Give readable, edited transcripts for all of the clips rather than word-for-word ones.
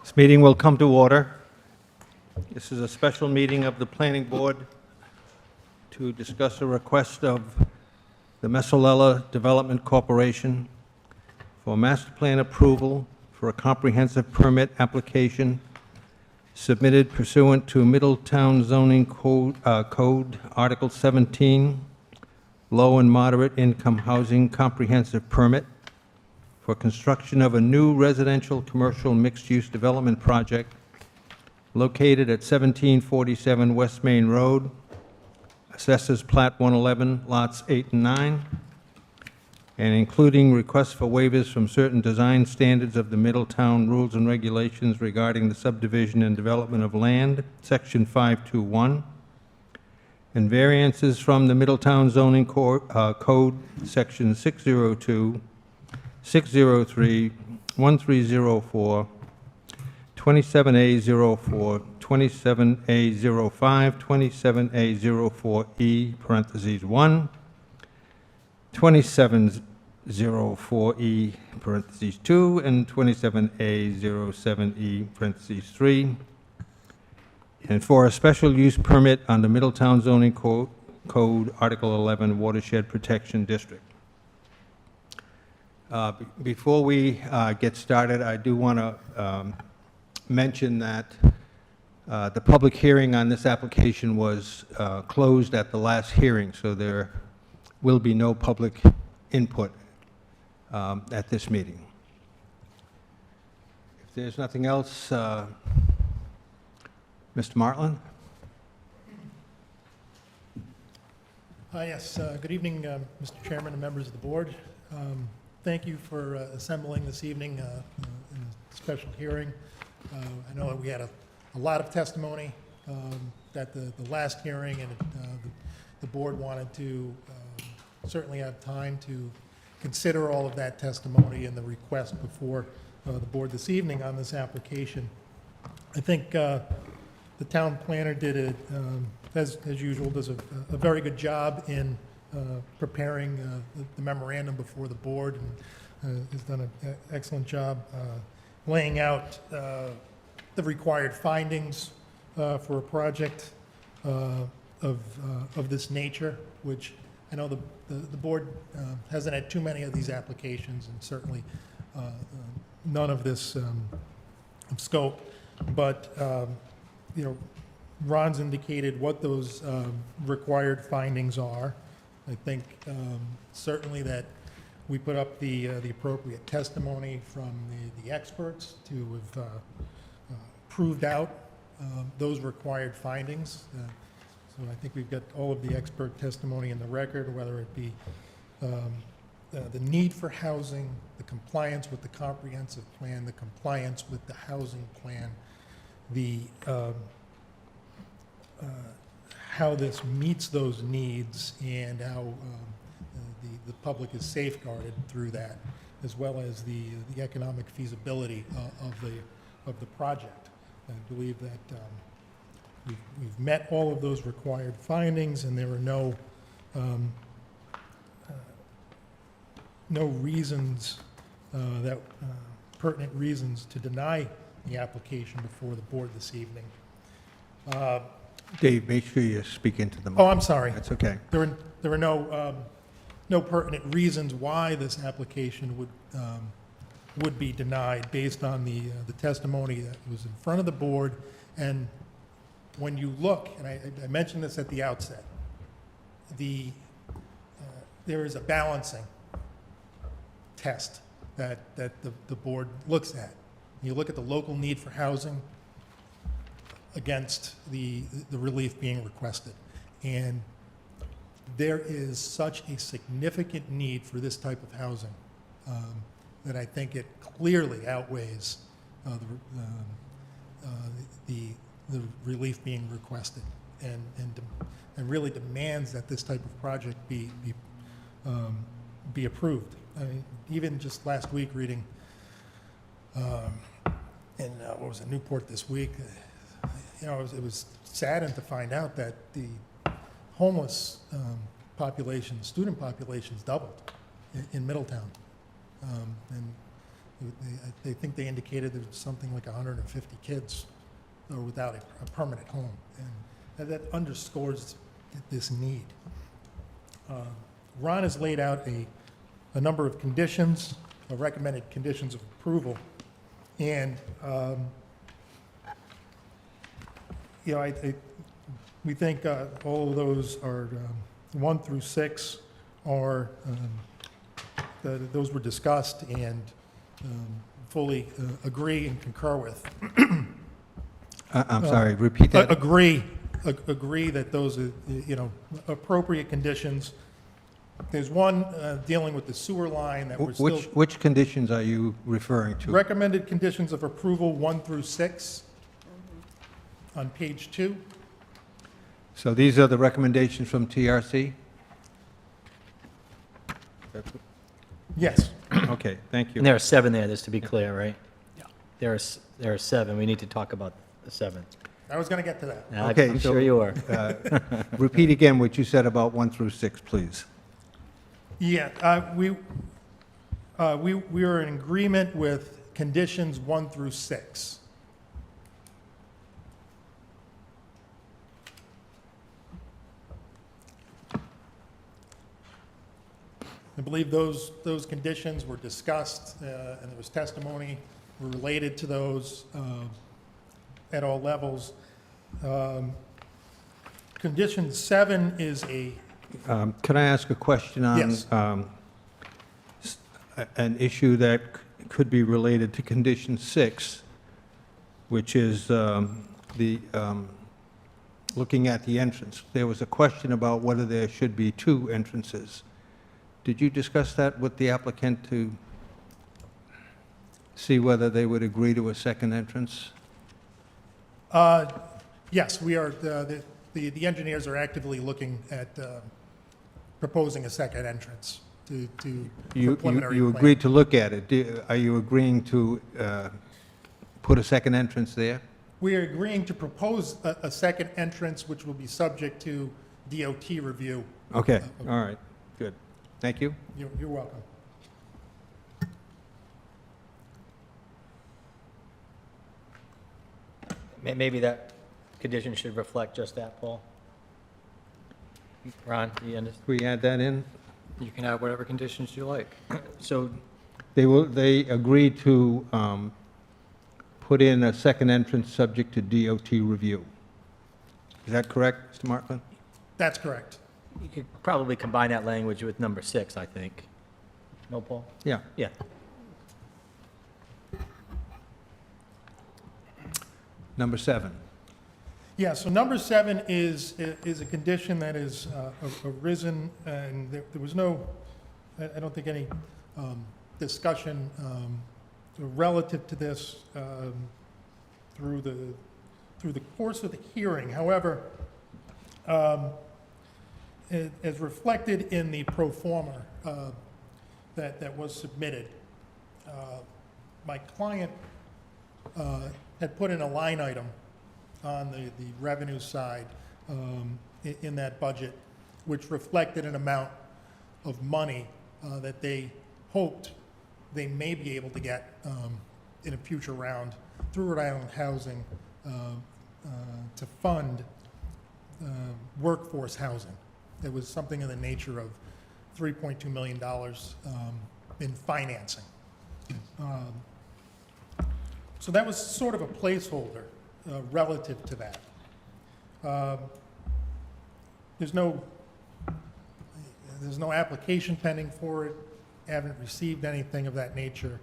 This meeting will come to order. This is a special meeting of the Planning Board to discuss a request of the Messalella Development Corporation for master plan approval for a comprehensive permit application submitted pursuant to Middletown Zoning Code Article 17, Low and Moderate Income Housing Comprehensive Permit for construction of a new residential commercial mixed-use development project located at 1747 West Main Road, Assessors Plat 111, lots 8 and 9, and including requests for waivers from certain design standards of the Middletown Rules and Regulations regarding the subdivision and development of land, Section 521, and variances from the Middletown Zoning Code, Section 602, 603, 1304, 27A04, 27A05, 27A04E, parentheses 1, 2704E, parentheses 2, and 27A07E, parentheses 3, and for a special use permit under Middletown Zoning Code, Article 11, Watershed Protection District. Before we get started, I do want to mention that the public hearing on this application was closed at the last hearing, so there will be no public input at this meeting. If there's nothing else, Mr. Martland? Yes, good evening, Mr. Chairman and members of the board. Thank you for assembling this evening in a special hearing. I know that we had a lot of testimony at the last hearing, and the board wanted to certainly have time to consider all of that testimony and the request before the board this evening on this application. I think the town planner did, as usual, does a very good job in preparing the memorandum before the board, and has done an excellent job laying out the required findings for a project of this nature, which I know the board hasn't had too many of these applications, and certainly none of this scope. But you know, Ron's indicated what those required findings are. I think certainly that we put up the appropriate testimony from the experts to have proved out those required findings. So I think we've got all of the expert testimony in the record, whether it be the need for housing, the compliance with the comprehensive plan, the compliance with the housing plan, the how this meets those needs, and how the public is safeguarded through that, as well as the economic feasibility of the project. I believe that we've met all of those required findings, and there are no reasons pertinent reasons to deny the application before the board this evening. Dave, make sure you speak into the mic. Oh, I'm sorry. That's okay. There are no pertinent reasons why this application would be denied based on the testimony that was in front of the board. And when you look, and I mentioned this at the outset, there is a balancing test that the board looks at. You look at the local need for housing against the relief being requested. And there is such a significant need for this type of housing that I think it clearly outweighs the relief being requested, and really demands that this type of project be approved. I mean, even just last week, reading in what was it, Newport This Week, you know, it was saddened to find out that the homeless population, student populations doubled in Middletown. And They think they indicated there's something like 150 kids are without a permanent home, and that underscores this need. Ron has laid out a number of conditions, recommended conditions of approval, and we think all of those are 1 through 6 are those were discussed and fully agree and concur with. I'm sorry, repeat that. Agree that those are, appropriate conditions. There's one dealing with the sewer line that we're still... Which conditions are you referring to? Recommended conditions of approval 1 through 6 on page 2. So these are the recommendations from TRC? Yes. Okay, thank you. And there are 7 there, just to be clear, right? Yeah. There are 7. We need to talk about the 7th. I was going to get to that. Okay, I'm so- sure you are. Repeat again what you said about 1 through 6, please. Yeah, we are in agreement with conditions 1 through 6. I believe those conditions were discussed, and there was testimony related to those at all levels. Condition 7 is a... Can I ask a question on Yes. An issue that could be related to condition 6, which is looking at the entrance? There was a question about whether there should be 2 entrances. Did you discuss that with the applicant to see whether they would agree to a second entrance? Yes, we are, the engineers are actively looking at proposing a second entrance to for preliminary You plan. agreed to look at it. Are you agreeing to put a second entrance there? We are agreeing to propose a second entrance, which will be subject to DOT review. Okay, all right, good. Thank you. You're welcome. Maybe that condition should reflect just that, Paul? Ron, you understand? Can we add that in? You can add whatever conditions you like. So, They agreed to put in a second entrance subject to DOT review. Is that correct, Mr. Markland? That's correct. you could probably combine that language with number 6, I think. No, Paul? Yeah. Yeah. Number 7. Yeah, so number 7 is a condition that is arisen, and there was no, I don't think any discussion relative to this through the course of the hearing. However, as reflected in the pro forma that was submitted, my client had put in a line item on the revenue side in that budget, which reflected an amount of money that they hoped they may be able to get in a future round through Rhode Island Housing to fund workforce housing. It was something in the nature of $3.2 million in financing. So that was sort of a placeholder relative to that. There's no application pending for it. Haven't received anything of that nature.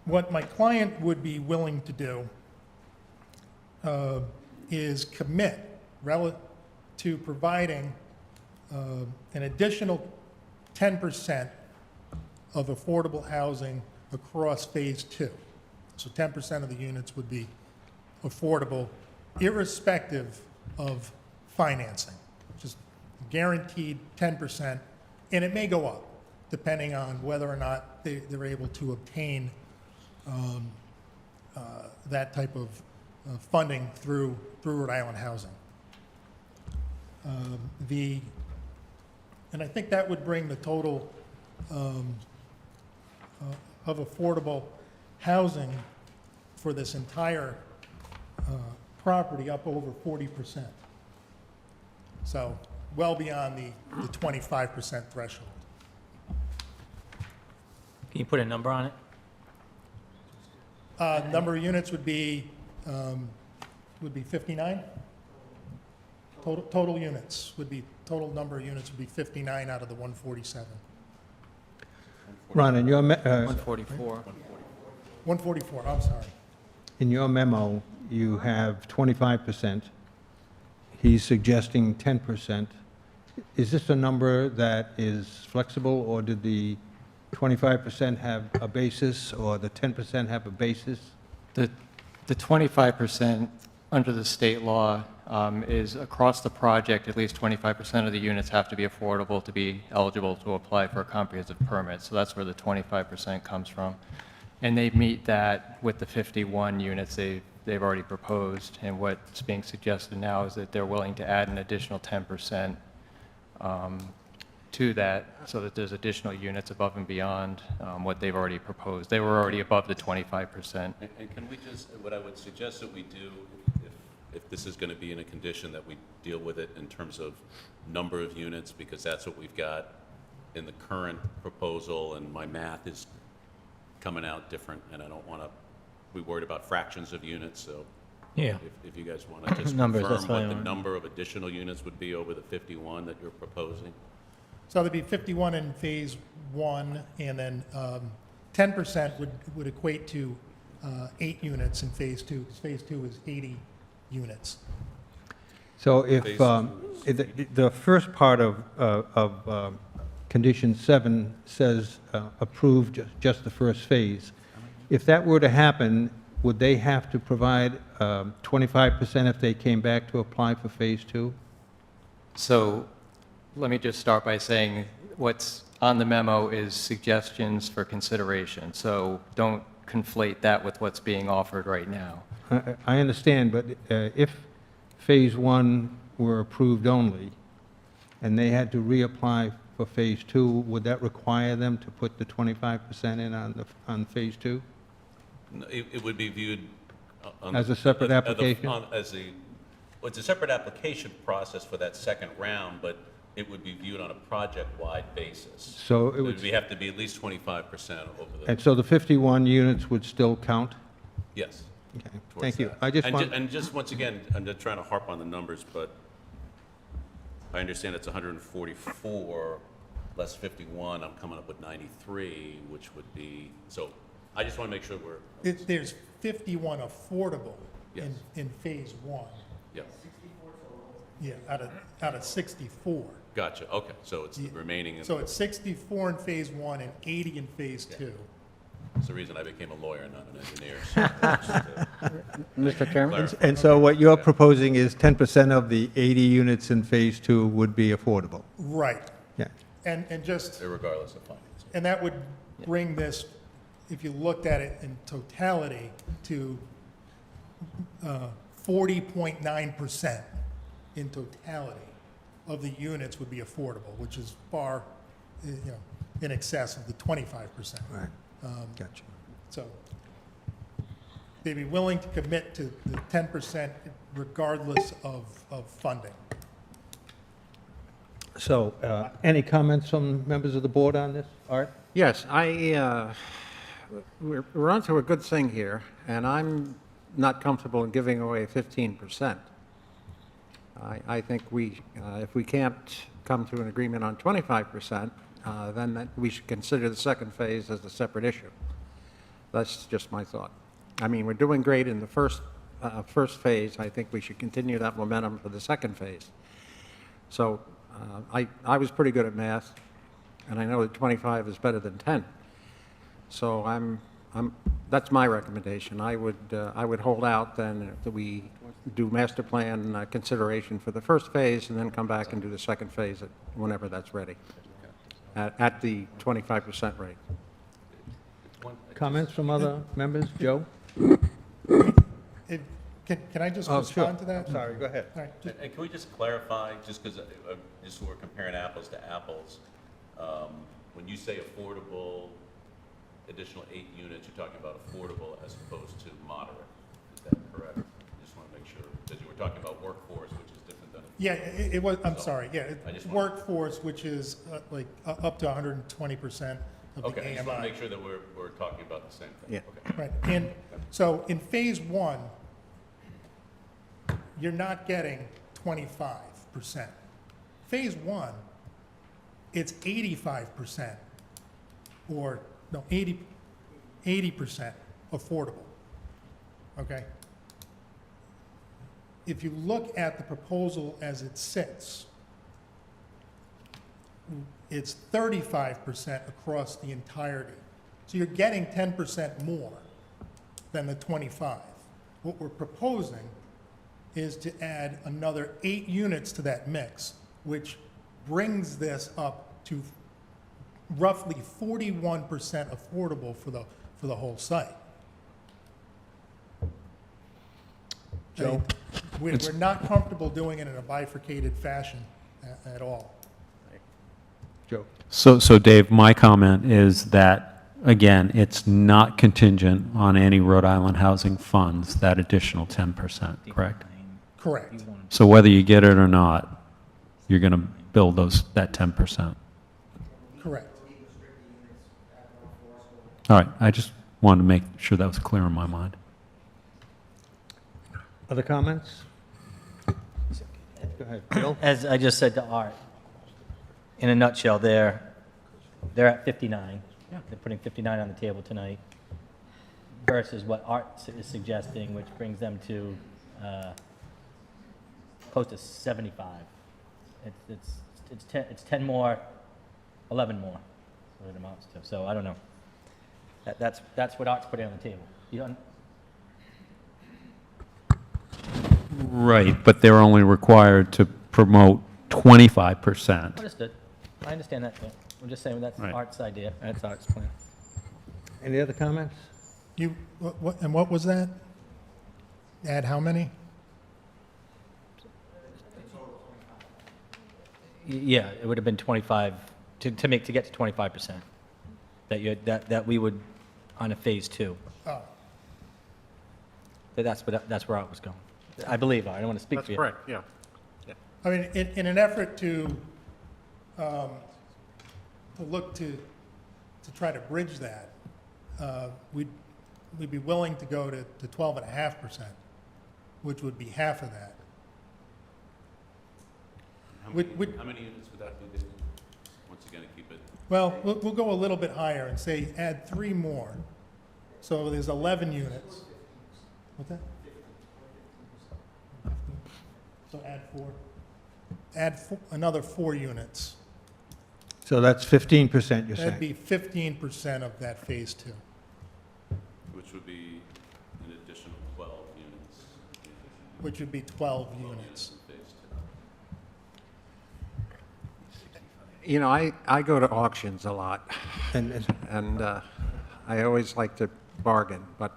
What my client would be willing to do is commit to providing an additional 10% of affordable housing across Phase 2. So 10% of the units would be affordable, irrespective of financing. Just guaranteed 10%, and it may go up, depending on whether or not they're able to obtain that type of funding through Rhode Island Housing. And I think that would bring the total of affordable housing for this entire property up over 40%. So well beyond the 25% threshold. Can you put a number on it? Number of units would be 59. Total units would be, total number of units would be 59 out of the 147. Ron, 144. 144, I'm sorry. in your memo, you have 25%. He's suggesting 10%. Is this a number that is flexible, or did the 25% have a basis, or the 10% have a basis? The 25% under the state law is across the project, at least 25% of the units have to be affordable to be eligible to apply for a comprehensive permit. So that's where the 25% comes from. And they meet that with the 51 units they've already proposed. And what's being suggested now is that they're willing to add an additional 10% to that, so that there's additional units above and beyond what they've already proposed. They were already above the 25%. And can we just, what I would suggest that we do, if this is going to be in a condition, that we deal with it in terms of number of units, because that's what we've got in the current proposal, and my math is coming out different, and I don't want to be worried about fractions of units, so Yeah. if you guys want to just Numbers, that's confirm what fine. the number of additional units would be over the 51 that you're proposing. So there'd be 51 in Phase 1, and then 10% would equate to 8 units in Phase 2, because Phase 2 is 80 units. So if, the first part of Condition 7 says approve just the first phase, if that were to happen, would they have to provide 25% if they came back to apply for Phase 2? So let me just start by saying what's on the memo is suggestions for consideration. So don't conflate that with what's being offered right now. I understand, but if Phase 1 were approved only, and they had to reapply for Phase 2, would that require them to put the 25% in on Phase 2? No, it would be viewed on As a separate application? well, it's a separate application process for that second round, but it would be viewed on a project-wide basis. So it would, We have to be at least 25% over the, and so the 51 units would still count? yes. Okay, towards thank you. that. I just And want, and just once again, I'm just trying to harp on the numbers, but I understand it's 144 less 51, I'm coming up with 93, which would be, so I just want to make sure we're, There's 51 affordable Yes. in Phase 1. yeah, Yeah, out of 64. gotcha, okay, so it's the Yeah. remaining, So it's 64 in Phase 1 and 80 in Phase 2. it's the reason I became a lawyer, not an engineer. So, Mr. Chairman? clarify. and so what you're proposing is 10% of the 80 units in Phase 2 would be affordable? Right. Yeah. And just, Irregardless of financing. and that would bring this, if you looked at it in totality, to 40.9% in totality of the units would be affordable, which is far, in excess of the 25%. Right, gotcha. So they'd be willing to commit to the 10% regardless of funding. So, any comments from members of the board on this? Art? Yes, we're onto a good thing here, and I'm not comfortable in giving away 15%. I think if we can't come to an agreement on 25%, then we should consider the second phase as a separate issue. That's just my thought. I mean, we're doing great in the first phase. I think we should continue that momentum for the second phase. So I was pretty good at math, and I know that 25 is better than 10. So that's my recommendation. I would hold out then that we do master plan consideration for the first phase, and then come back and do the second phase whenever that's ready, at the 25% rate. Comments from other members? Joe? Can I just Oh, sure. respond to that? I'm sorry, go ahead. All right, And can we just clarify, just because, just so we're comparing apples to apples, when you say affordable additional 8 units, you're talking about affordable as opposed to moderate. Is that correct? I just want to make sure, because you were talking about workforce, which is different than. Yeah, it was, I'm So, sorry, yeah, I just want- workforce, which is like up to 120% of the Okay, I just want to AMI. make sure that we're talking about the same thing. Yeah. Okay. Right, and so in phase one, you're not getting 25%. Phase one, it's 85%, or, no, 80% affordable, okay? If you look at the proposal as it sits, it's 35% across the entirety. So you're getting 10% more than the 25. What we're proposing is to add another 8 units to that mix, which brings this up to roughly 41% affordable for the whole site. Joe? We're not comfortable doing it in a bifurcated fashion at all. Joe? So Dave, my comment is that, again, it's not contingent on any Rhode Island Housing funds, that additional 10%, correct? Correct. So whether you get it or not, you're going to build that 10%. Correct. All right, I just wanted to make sure that was clear in my mind. Other comments? Go ahead, Bill? As I just said to Art, in a nutshell, they're at 59. They're putting 59 on the table tonight versus what Art is suggesting, which brings them to close to 75. It's 10 more, 11 more, what it amounts to. So I don't know. That's what Art's putting on the table. You don't, Right, but they're only required to promote 25%. understood. I understand that. Yeah. I'm just saying that's Right. Art's idea. That's Art's plan. Any other comments? What was that? Add how many? Yeah, it would have been 25 to get to 25%. That we would on a phase two. Oh, That's where Art was going. I believe Art. I don't want to speak That's for you. correct, yeah. I mean, in an effort to look to try to bridge that, we'd be willing to go to 12.5%, which would be half of that. How Would- many units would that be, David? Once again, to keep it, Well, we'll go a little bit higher and say add 3 more. So there's 11 units. What's that? So add 4. Another 4 units. So that's 15%, you're That'd saying? be 15% of that phase 2. which would be an additional 12 units. Which would be 12 12 units. in phase two. You know, I go to auctions a lot, And and I always like to bargain, but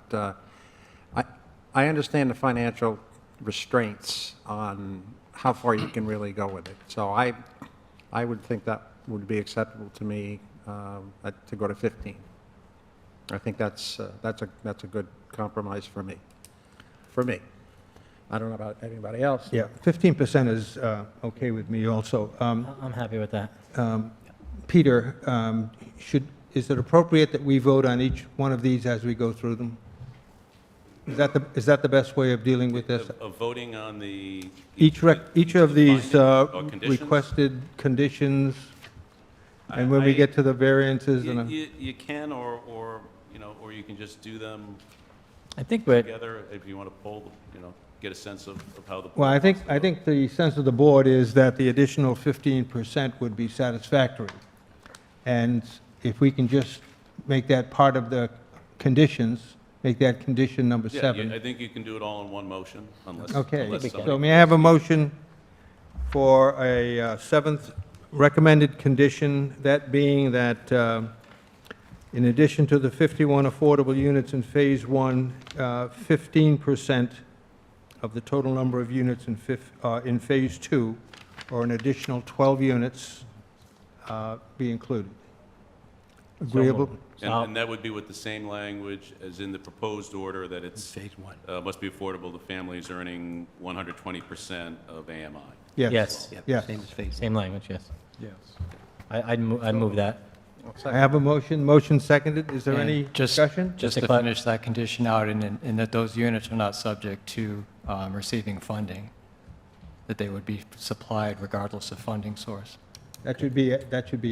I understand the financial restraints on how far you can really go with it. So I would think that would be acceptable to me to go to 15. I think that's a good compromise for me. For me. I don't know about anybody else. yeah, 15% is okay with me also. I'm happy with that. Peter, is it appropriate that we vote on each one of these as we go through them? Is that the best way of dealing with this? Of voting on the. Each of these findings or conditions? requested conditions, and when we get to the variances and... You can, or, you know, or you can just do them I think we're, together if you want to pull, you know, get a sense of how the. Well, I board think, wants to I vote. think the sense of the board is that the additional 15% would be satisfactory. And if we can just make that part of the conditions, make that condition number Yeah, 7. I think you can do it all in one motion unless. Okay, unless we can. so somebody- may I have a motion for a 7th recommended condition, that being that in addition to the 51 affordable units in Phase 1, 15% of the total number of units in Phase 2, or an additional 12 units, be included. Agreeable? And that would be with the same language as in the proposed order, that it's, must be affordable to families earning 120% of AMI. Yes. Yes. Same language, yes. Yes. I'd move that. I have a motion seconded. Is there And any just- discussion? Just Just to to finish that condition out, and that those units are not subject to receiving funding, that they would be supplied regardless of funding source. That should be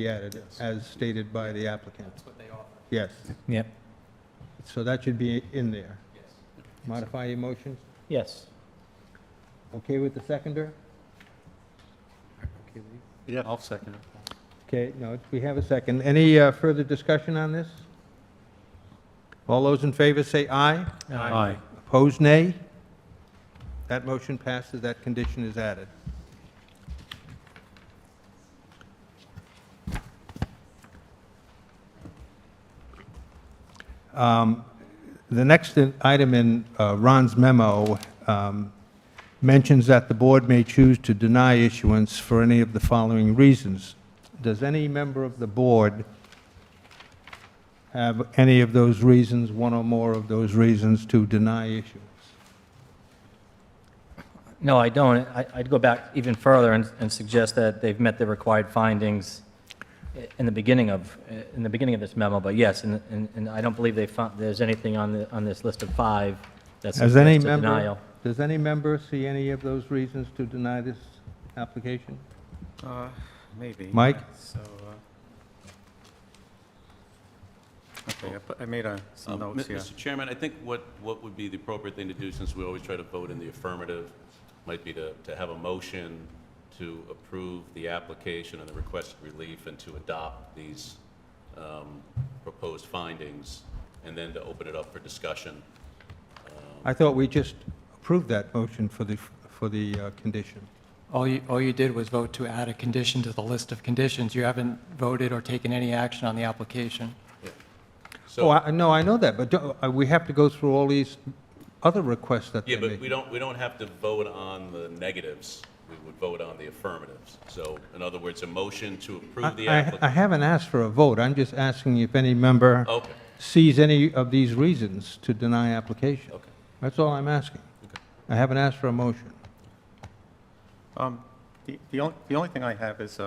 added, as stated by the applicant. That's what they offer. Yes. Yep. So that should be in there. Modify your motion? Yes. Okay with the seconder? Yes. I'll second it. Okay, no, we have a second. Any further discussion on this? All those in favor say aye. Aye. Opposed, nay? That motion passes, that condition is added. The next item in Ron's memo mentions that the board may choose to deny issuance for any of the following reasons. Does any member of the board have any of those reasons, one or more of those reasons, to deny issuance? No, I don't. I'd go back even further and suggest that they've met the required findings in the beginning of this memo, but yes, and I don't believe there's anything on this list of 5 that Has any suggests a member, denial. does any member see any of those reasons to deny this application? Maybe. Mike? So, okay, I made some notes here. Mr. Chairman, I think what would be the appropriate thing to do, since we always try to vote in the affirmative, might be to have a motion to approve the application and the requested relief and to adopt these proposed findings, and then to open it up for discussion. I thought we just approved that motion for the condition. All you did was vote to add a condition to the list of conditions. You haven't voted or taken any action on the application. So, No, I know that, but we have to go through all these other requests that yeah, they're but making. we don't have to vote on the negatives. We would vote on the affirmatives. So, in other words, a motion to approve the I application. haven't asked for a vote. I'm just asking if any member Okay, sees any of these reasons to deny application. okay. That's all I'm asking. Okay. I haven't asked for a motion. The only thing I have is,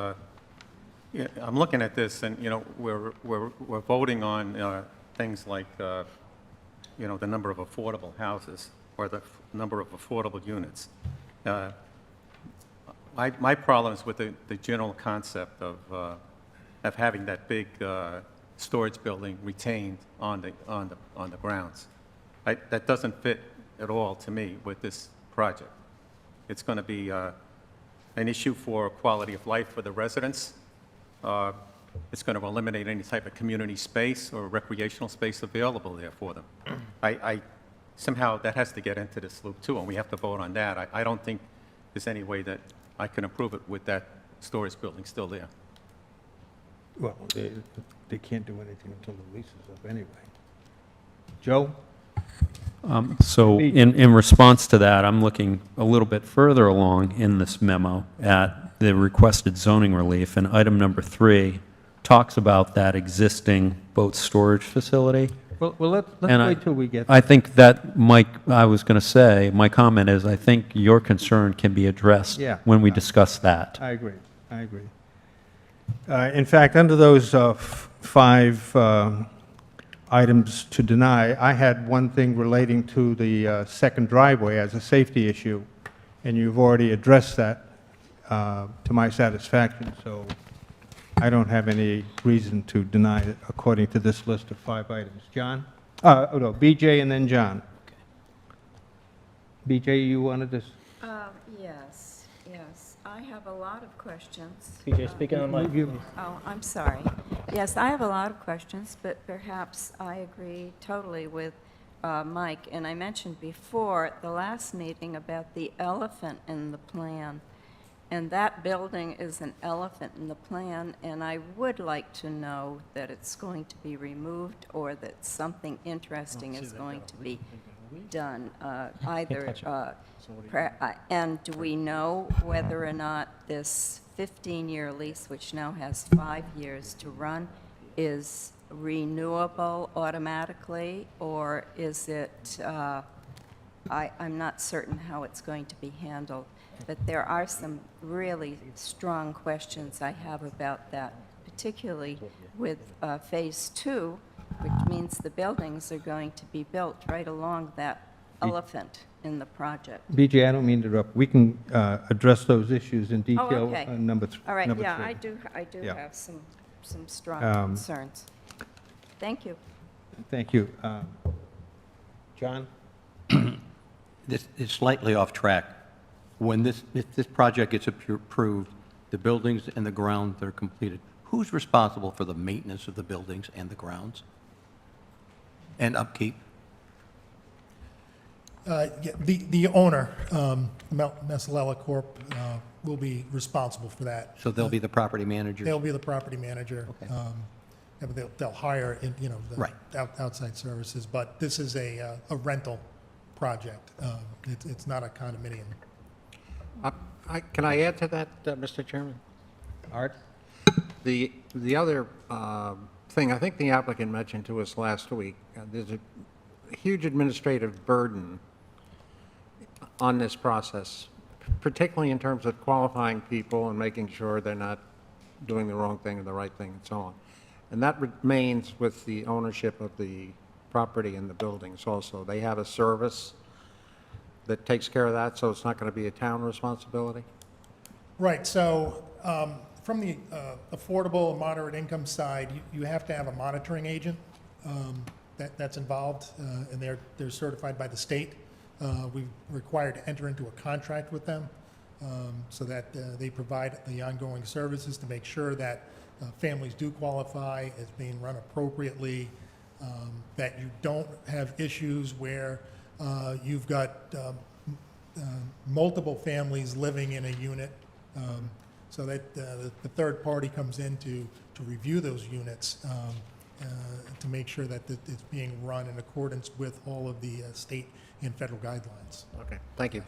yeah, I'm looking at this, and, you know, we're voting on things like, you know, the number of affordable houses or the number of affordable units. My problem is with the general concept of having that big storage building retained on the grounds. That doesn't fit at all to me with this project. It's going to be an issue for quality of life for the residents. It's going to eliminate any type of community space or recreational space available there for them. Somehow that has to get into this loop too, and we have to vote on that. I don't think there's any way that I can approve it with that storage building still there. Well, they can't do anything until the lease is up anyway. Joe? So in response to that, I'm looking a little bit further along in this memo at the requested zoning relief, and item number 3 talks about that existing boat storage facility. Well, let's And wait till we get. I think that, Mike, I was going to say, my comment is, I think your concern can be addressed Yeah. when we discuss that. I agree. In fact, under those 5 items to deny, I had one thing relating to the second driveway as a safety issue, and you've already addressed that to my satisfaction, so I don't have any reason to deny it according to this list of 5 items. John? No, BJ and then John. BJ, you wanted to? Yes. I have a lot of questions. PJ, speaking on my, Oh, I'm sorry. Yes, I have a lot of questions, but perhaps I agree totally with Mike. And I mentioned before at the last meeting about the elephant in the plan. And that building is an elephant in the plan, and I would like to know that it's going to be removed or that something interesting is going to be done, either, and do we know whether or not this 15-year lease, which now has 5 years to run, is renewable automatically, or is it, I'm not certain how it's going to be handled, but there are some really strong questions I have about that, particularly with Phase 2, which means the buildings are going to be built right along that elephant in the project. BJ, I don't mean to interrupt. We can address those issues in Oh, detail okay. on number three. All right, yeah, I do Yeah. have some strong concerns. Thank you. Thank you. John? This is slightly off track. When if this project gets approved, the buildings and the grounds that are completed, who's responsible for the maintenance of the buildings and the grounds? And upkeep? Yeah, the owner, Messalella Corp., will be responsible for that. So they'll be the property managers? They'll be the property manager. Okay. Yeah, but they'll hire, the Right. outside services, but this is a rental project. It's not a condominium. Can I add to that, Mr. Chairman? Art? The other thing, I think the applicant mentioned to us last week, there's a huge administrative burden on this process, particularly in terms of qualifying people and making sure they're not doing the wrong thing and the right thing and so on. And that remains with the ownership of the property and the buildings also. They have a service that takes care of that, so it's not going to be a town responsibility? Right, so from the affordable and moderate income side, you have to have a monitoring agent that's involved, and they're certified by the state. We're required to enter into a contract with them so that they provide the ongoing services to make sure that families do qualify as being run appropriately, that you don't have issues where you've got multiple families living in a unit, so that the third party comes in to review those units to make sure that it's being run in accordance with all of the state and federal guidelines. Okay, thank you.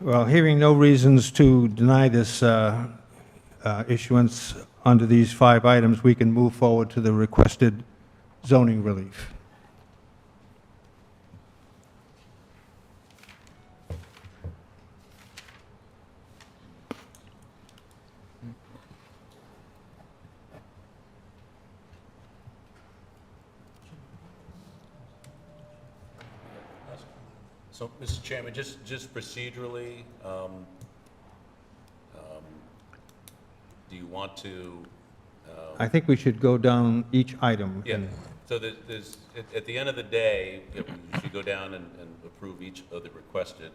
Well, hearing no reasons to deny this issuance under these 5 items, we can move forward to the requested zoning relief. So, Mr. Chairman, just procedurally, do you want to? I think we should go down each item. Yeah, and- so there's, at the end of the day, you should go down and approve each of the requested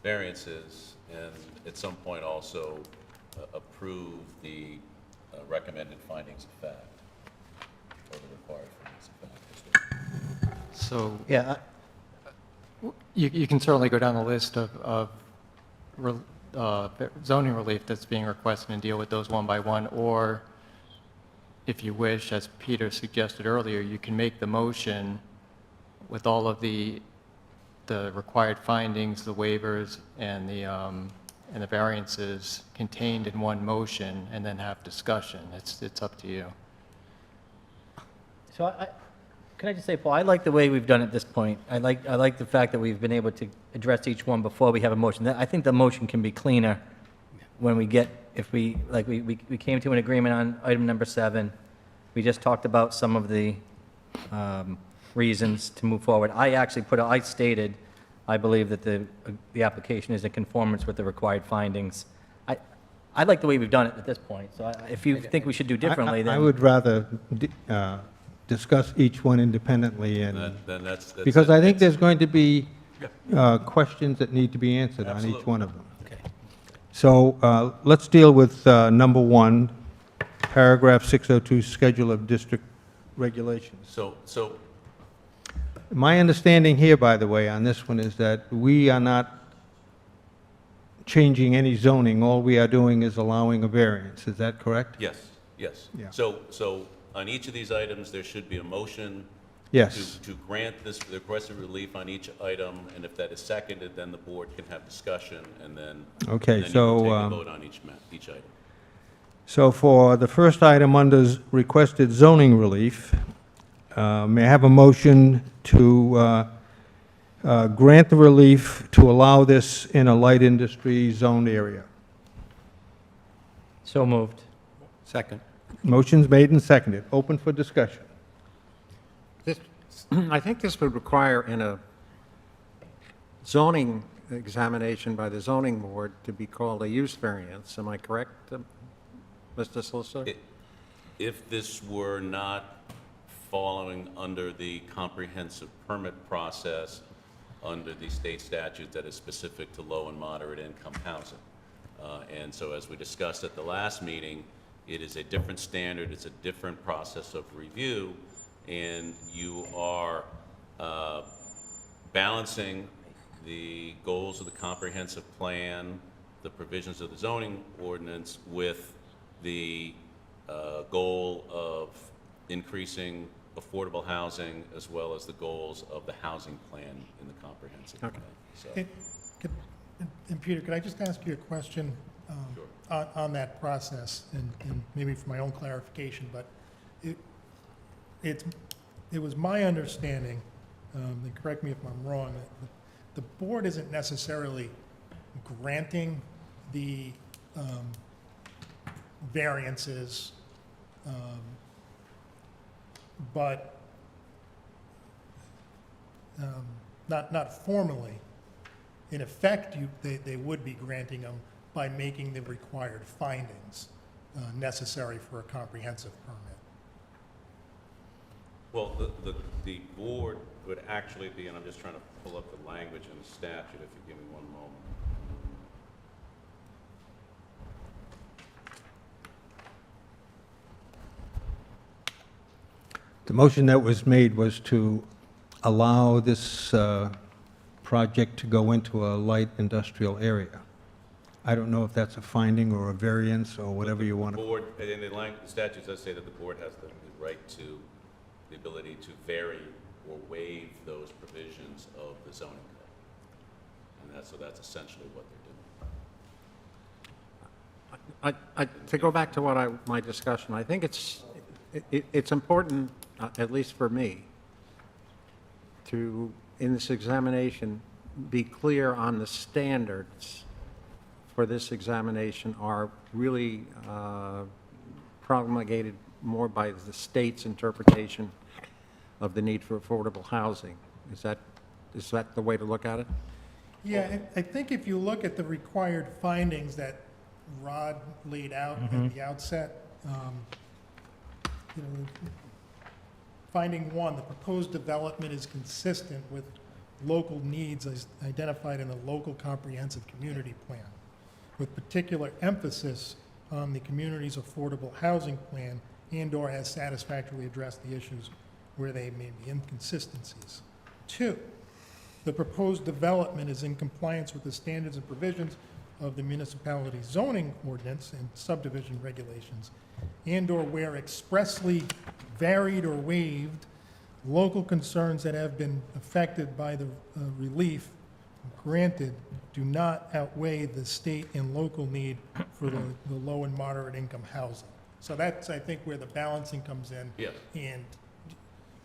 variances, and at some point also approve the recommended findings of fact, or the required findings of fact. So Yeah, you can certainly go down the list of zoning relief that's being requested and deal with those one by one, or if you wish, as Peter suggested earlier, you can make the motion with all of the required findings, the waivers, and the variances contained in one motion, and then have discussion. It's up to you. so can I just say, Paul, I like the way we've done it at this point. I like the fact that we've been able to address each one before we have a motion. I think the motion can be cleaner when we get, if we came to an agreement on item number 7. We just talked about some of the reasons to move forward. I stated, I believe that the application is in conformance with the required findings. I like the way we've done it at this point, so if you think we should do differently, then... I would rather discuss each one independently, and, Then that's because I think that's- there's going to be questions that need to be answered on each Absolutely. one of them. Okay. So let's deal with number 1, paragraph 602, schedule of district regulations. So My understanding here, by the way, on this one is that we are not changing any zoning. All we are doing is allowing a variance. Is that correct? yes. Yeah. So on each of these items, there should be a motion Yes. to grant this requested relief on each item, and if that is seconded, then the board can have discussion, and then Okay, and then you so, can take a vote on each item. So for the first item under requested zoning relief, may I have a motion to grant the relief to allow this in a light industry zoned area? So moved. Second. Motion's made and seconded. Open for discussion. This, I think this would require in a zoning examination by the zoning board to be called a use variance. Am I correct, Mr. Solicitor? If this were not following under the comprehensive permit process under the state statute that is specific to low and moderate income housing. And so as we discussed at the last meeting, it is a different standard, it's a different process of review, and you are balancing the goals of the comprehensive plan, the provisions of the zoning ordinance with the goal of increasing affordable housing as well as the goals of the housing plan in the comprehensive plan. So, And Peter, could I just ask you a question on that process, and maybe for my own clarification, but it was my understanding, and correct me if I'm wrong, that the board isn't necessarily granting the variances, but not formally. In effect, they would be granting them by making the required findings necessary for a comprehensive permit. well, the board would actually be, and I'm just trying to pull up the language in the statute, if you give me one moment. The motion that was made was to allow this project to go into a light industrial area. I don't know if that's a finding or a variance or whatever you want The to. board, in the statute does say that the board has the right to, the ability to vary or waive those provisions of the zoning code. And so that's essentially what they're doing. To go back to what my discussion, I think it's important, at least for me, to, in this examination, be clear on the standards for this examination are really promulgated more by the state's interpretation of the need for affordable housing. Is that the way to look at it? Yeah, I think if you look at the required findings that Rod laid out at the outset, finding one, the proposed development is consistent with local needs as identified in the local comprehensive community plan, with particular emphasis on the community's affordable housing plan and/or has satisfactorily addressed the issues where they may be inconsistencies. Two, the proposed development is in compliance with the standards and provisions of the municipality's zoning ordinance and subdivision regulations, and/or where expressly varied or waived local concerns that have been affected by the relief granted do not outweigh the state and local need for the low and moderate income housing. So that's, I think, where the balancing comes in. Yes. And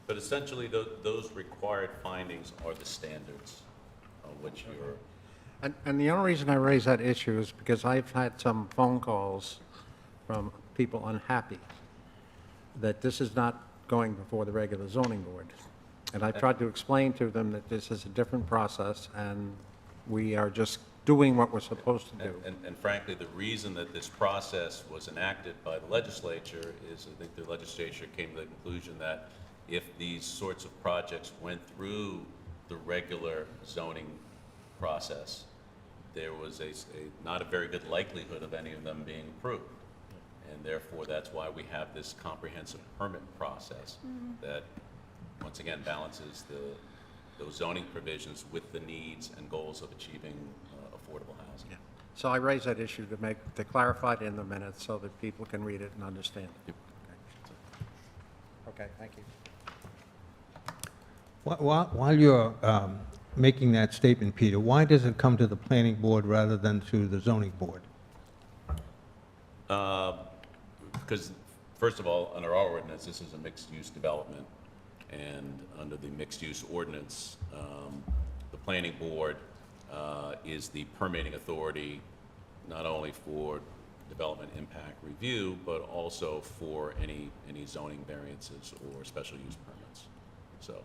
But essentially, those required findings are the standards on which you're. And the only reason I raise that issue is because I've had some phone calls from people unhappy that this is not going before the regular zoning board. And I tried to explain to them that this is a different process and we are just doing what we're supposed to do. And frankly, the reason that this process was enacted by the legislature is, I think the legislature came to the conclusion that if these sorts of projects went through the regular zoning process, there was not a very good likelihood of any of them being approved. And therefore, that's why we have this comprehensive permit process that, once again, balances those zoning provisions with the needs and goals of achieving affordable housing. Yeah. So I raise that issue to clarify it in the minutes so that people can read it and understand it. Okay, thank you. While you're making that statement, Peter, why does it come to the planning board rather than to the zoning board? because, first of all, under our ordinance, this is a mixed-use development, and under the mixed-use ordinance, the planning board is the permitting authority, not only for development impact review, but also for any zoning variances or special use permits. So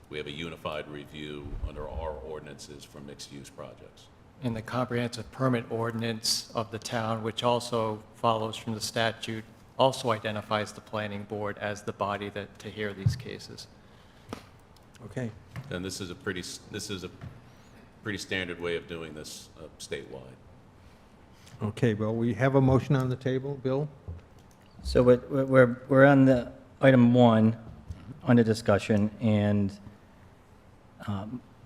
we have a unified review under our ordinances for mixed-use projects. And the comprehensive permit ordinance of the town, which also follows from the statute, also identifies the planning board as the body to hear these cases. Okay. And this is a pretty standard way of doing this statewide. Okay, well, we have a motion on the table. Bill? So we're on the item 1 under discussion, and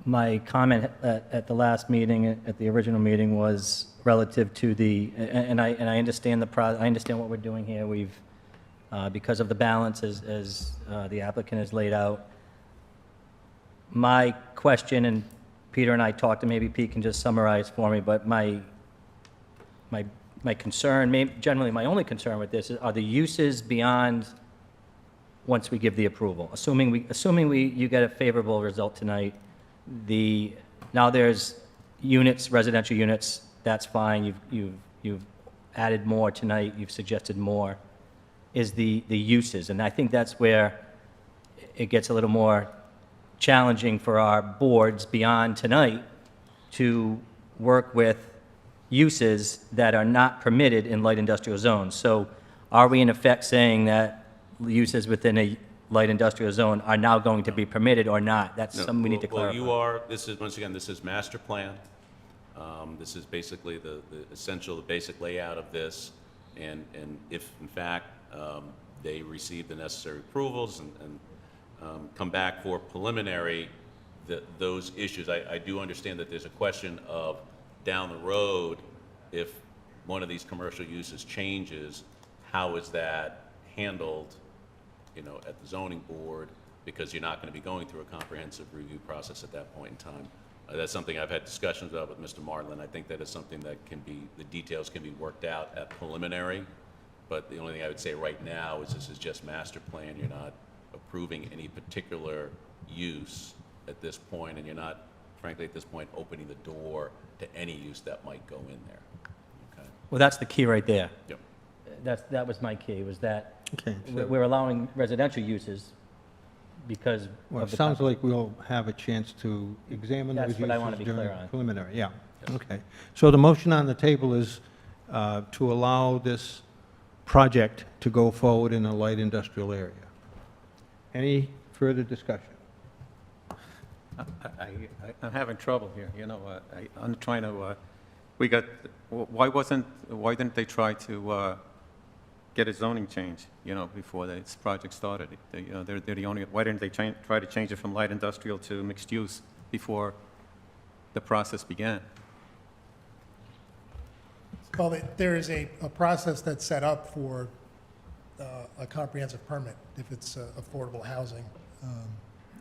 my comment at the last meeting, at the original meeting, was relative to the, and I understand I understand what we're doing here. We've, because of the balance as the applicant has laid out. My question, and Peter and I talked, and maybe Pete can just summarize for me, but my concern, generally my only concern with this, are the uses beyond once we give the approval. Assuming you get a favorable result tonight, now there's units, residential units, that's fine, you've added more tonight, you've suggested more, is the uses. And I think that's where it gets a little more challenging for our boards beyond tonight to work with uses that are not permitted in light industrial zones. So are we in effect saying that uses within a light industrial zone are now going to be permitted or not? That's something we need to clarify. Well, you are, this is, once again, this is master plan. This is basically the essential, the basic layout of this. And if, in fact, they receive the necessary approvals and come back for preliminary, those issues, I do understand that there's a question of down the road, if one of these commercial uses changes, how is that handled, at the zoning board, because you're not going to be going through a comprehensive review process at that point in time. That's something I've had discussions about with Mr. Marlin. I think that is something that the details can be worked out at preliminary, but the only thing I would say right now is this is just master plan. You're not approving any particular use at this point, and you're not, frankly, at this point, opening the door to any use that might go in there. Okay? Well, that's the key right there. Yep. That was my key, was that Okay. So, we're allowing residential uses because well, of it the... sounds like we'll have a chance to examine those That's what I wanna uses be clear during on. preliminary. Yeah, okay. So the motion on the table is to allow this project to go forward in a light industrial area. Wasn't further discussion? I'm having trouble here, I'm trying to, why didn't they try to get a zoning change, before this project started? They're the only, why didn't they try to change it from light industrial to mixed use before the process began? Well, there is a process that's set up for a comprehensive permit if it's affordable housing,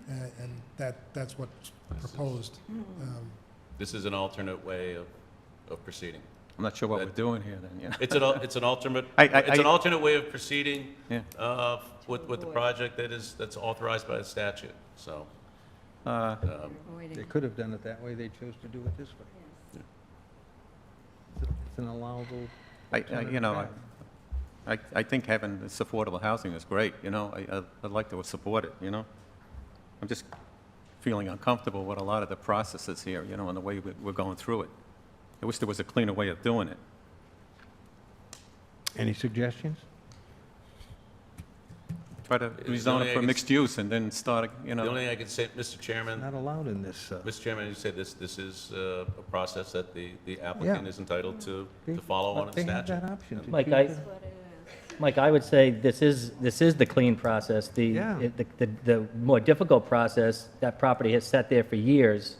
and that's what's proposed. This is an alternate way of proceeding. I'm not sure what we're doing here then, yeah. It's an alternate, I- it's an alternate way of proceeding Yeah. with the project that's authorized by the statute, so. They could have done it that way, they chose to do it this way. It's an allowable... I think having this affordable housing is great, I'd like to support it, I'm just feeling uncomfortable with a lot of the processes here, and the way we're going through it. I wish there was a cleaner way of doing it. Any suggestions? Try to rezone it for mixed use and then start, The only thing I can say, Mr. Chairman, Not allowed in this... Mr. Chairman, you said this is a process that the applicant Yeah. is entitled to follow on in They have statute. that option to Mike, choose Mike, I would say this is the clean process. Yeah. The more difficult process, that property has sat there for years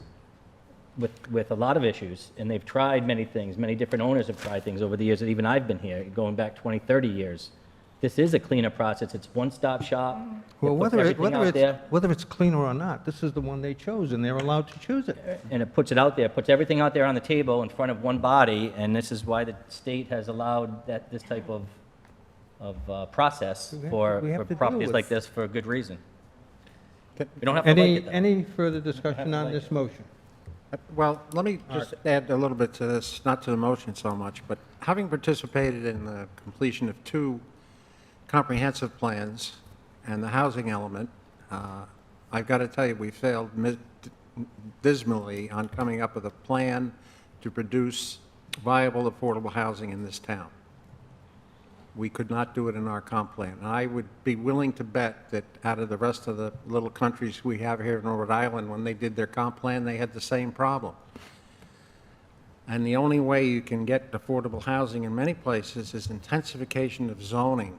with a lot of issues, and they've tried many things. Many different owners have tried things over the years that even I've been here, going back 20, 30 years. This is a cleaner process. It's one-stop shop. It Well, puts everything out there, whether it's cleaner or not, this is the one they chose, and they're allowed to choose it. and it puts it out there, puts everything out there on the table in front of one body, and this is why the state has allowed this type of process We for have to deal properties with- like this for a good reason. Can- We don't have to like it, though. Any further discussion on this motion? Well, let me just add a little bit to this, not to the motion so much, but having participated in the completion of 2 comprehensive plans and the housing element, I've got to tell you, we failed dismally on coming up with a plan to produce viable, affordable housing in this town. We could not do it in our comp plan. And I would be willing to bet that out of the rest of the little countries we have here in Rhode Island, when they did their comp plan, they had the same problem. And the only way you can get affordable housing in many places is intensification of zoning.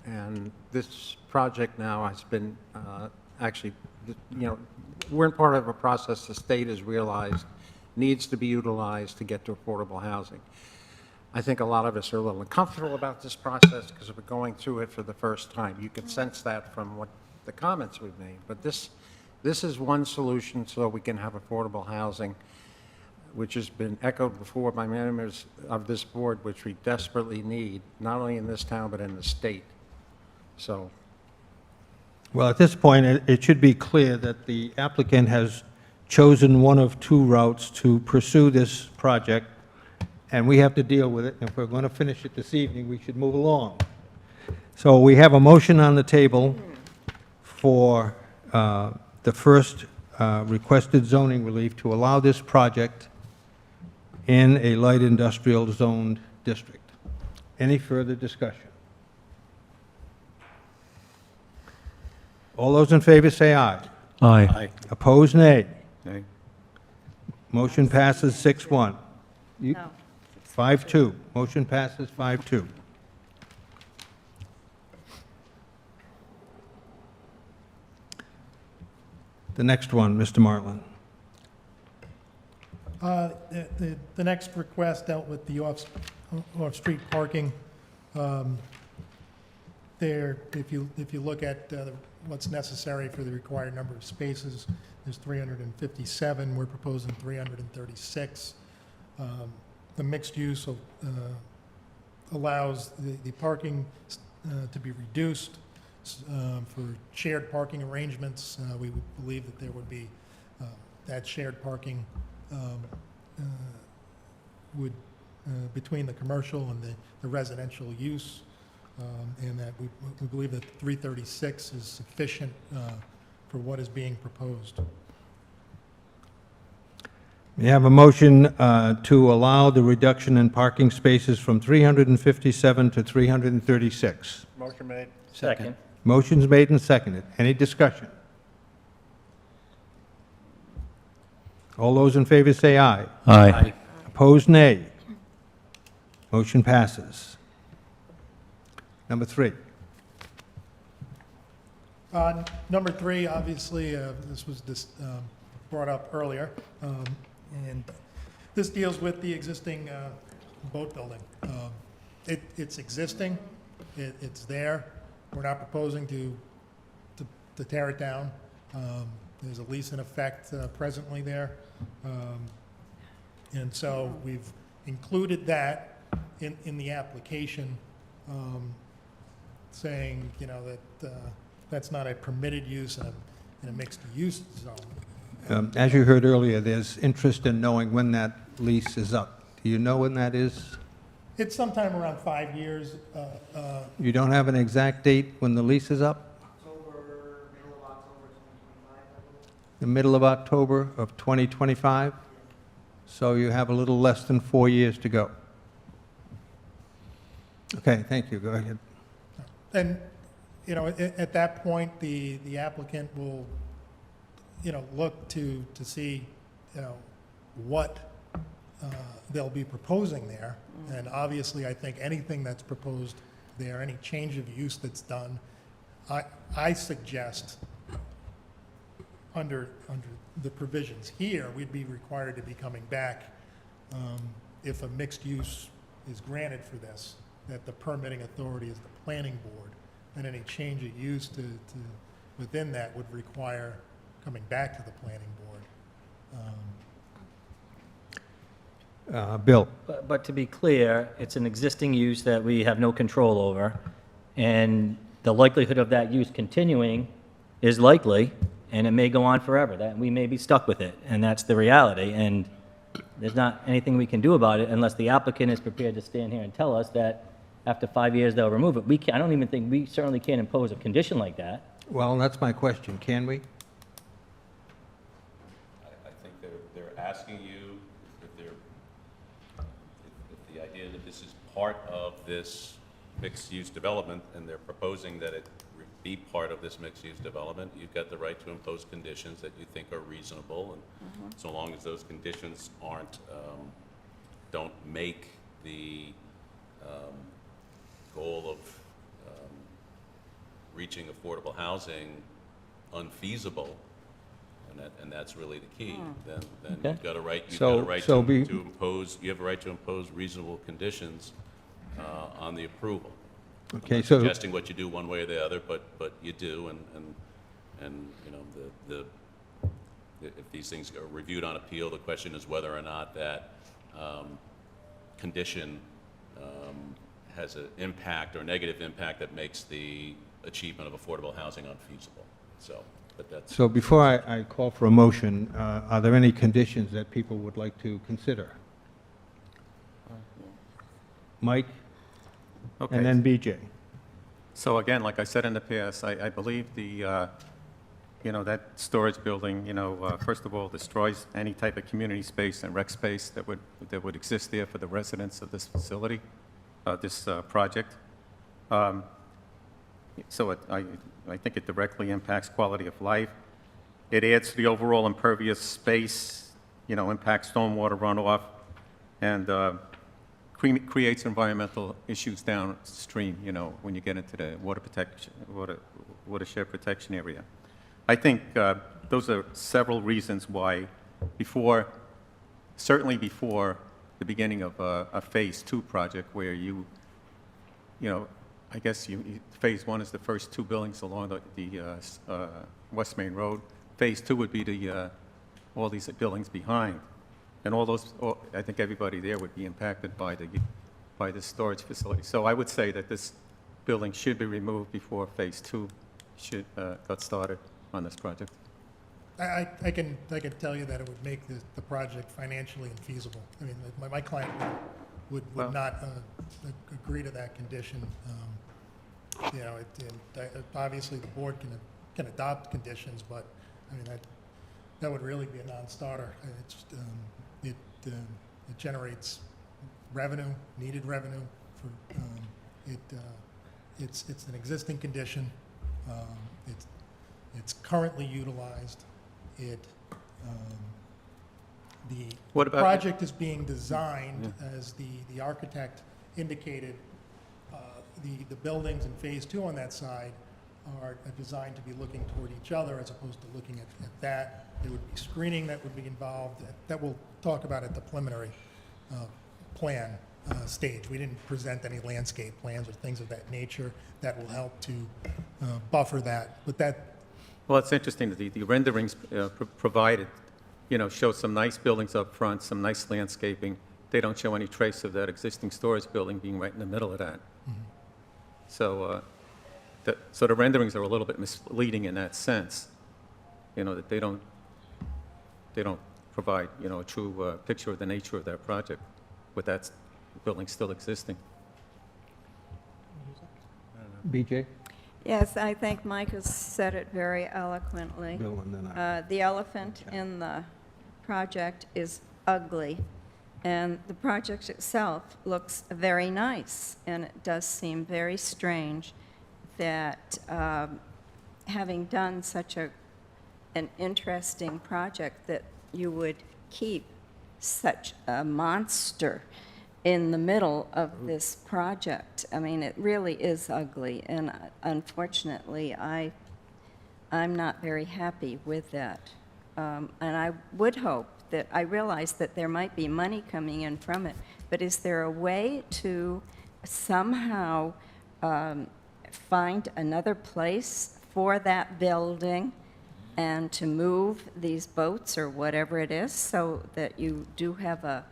And this project now has been, actually, we're in part of a process the state has realized needs to be utilized to get to affordable housing. I think a lot of us are a little uncomfortable about this process because we're going through it for the first time. You can sense that from what the comments we've made. But this is one solution so we can have affordable housing, which has been echoed before by members of this board, which we desperately need, not only in this town, but in the state. So, Well, at this point, it should be clear that the applicant has chosen one of 2 routes to pursue this project, and we have to deal with it. If we're going to finish it this evening, we should move along. So we have a motion on the table for the first requested zoning relief to allow this project in a light industrial zoned district. Any further discussion? All those in favor say aye. Aye. Opposed, nay. Okay? Motion passes 6-1. No. 5-2. Motion passes 5-2. The next one, Mr. Martland. The next request dealt with the off-street parking. There, if you look at what's necessary for the required number of spaces, there's 357. We're proposing 336. The mixed use allows the parking to be reduced for shared parking arrangements. We would believe that there would be that shared parking would between the commercial and the residential use, and that we believe that 336 is sufficient for what is being proposed. We have a motion to allow the reduction in parking spaces from 357 to 336. motion made. Second. Motion's made and seconded. Any discussion? All those in favor say aye. Aye. Opposed, nay. Motion passes. Number 3. Number 3, obviously, this was brought up earlier, and this deals with the existing boat building. It's existing, it's there. We're not proposing to tear it down. There's a lease in effect presently there. And so we've included that in the application, saying, that that's not a permitted use in a mixed-use zone. As you heard earlier, there's interest in knowing when that lease is up. Do you know when that is? It's sometime around 5 years. You don't have an exact date when the lease is up? The middle of October of 2025? So you have a little less than 4 years to go. Okay, thank you. Go ahead. And, at that point, the applicant will, look to see, what they'll be proposing there. And obviously, I think anything that's proposed there, any change of use that's done, I suggest under the provisions here, we'd be required to be coming back if a mixed use is granted for this, that the permitting authority is the planning board, and any change of use to within that would require coming back to the planning board. Bill? But to be clear, it's an existing use that we have no control over. And the likelihood of that use continuing is likely, and it may go on forever, that we may be stuck with it, and that's the reality. And there's not anything we can do about it unless the applicant is prepared to stand here and tell us that after 5 years they'll remove it. I don't even think, we certainly can't impose a condition like that. Well, that's my question. Can we? I think they're asking you if the idea that this is part of this mixed-use development, and they're proposing that it be part of this mixed-use development, you've got the right to impose conditions that you think are reasonable, and so long as those conditions don't make the goal of reaching affordable housing unfeasible, and that's really the key, then Okay. you've got a right, So to impose, you have a right to impose reasonable conditions on the approval. Okay, I'm not so, suggesting what you do one way or the other, but you do, and you know, if these things are reviewed on appeal, the question is whether or not that condition has an impact or negative impact that makes the achievement of affordable housing unfeasible. But that's. so before I call for a motion, are there any conditions that people would like to consider? Mike, Okay. and then BJ. So again, like I said in the past, I believe that storage building, first of all, destroys any type of community space and rec space that would exist there for the residents of this facility, this project. So I think it directly impacts quality of life. It adds to the overall impervious space, impacts stormwater runoff, and creates environmental issues downstream, when you get into the watershed protection area. I think those are several reasons why certainly before the beginning of a Phase 2 project where I guess Phase 1 is the first 2 buildings along the West Main Road. Phase 2 would be all these buildings behind. And I think everybody there would be impacted by the storage facility. So I would say that this building should be removed before Phase 2 got started on this project. I can tell you that it would make the project financially infeasible. I mean, my client would Well- not agree to that condition. Obviously, the board can adopt conditions, but, I mean, that would really be a non-starter. It generates revenue, needed revenue. It's an existing condition. It's currently utilized. The What about- project is being designed, as the architect indicated, the buildings in Phase 2 on that side are designed to be looking toward each other as opposed to looking at that. There would be screening that would be involved, that we'll talk about at the preliminary plan stage. We didn't present any landscape plans or things of that nature that will help to buffer that. But Well, it's interesting that the renderings provided, show some nice buildings up front, some nice landscaping. They don't show any trace of that existing storage building being right in the middle of that. So the renderings are a little bit misleading in that sense, that they don't provide, a true picture of the nature of that project with that building still existing. BJ? Yes, I think Mike has said it very eloquently. Bill, and then I. The elephant in the project is ugly, and the project itself looks very nice, and it does seem very strange that having done such an interesting project, that you would keep such a monster in the middle of this project. I mean, it really is ugly, and unfortunately, I'm not very happy with that. And I would hope that, I realize that there might be money coming in from it, but is there a way to somehow find another place for that building and to move these boats or whatever it is so that you do have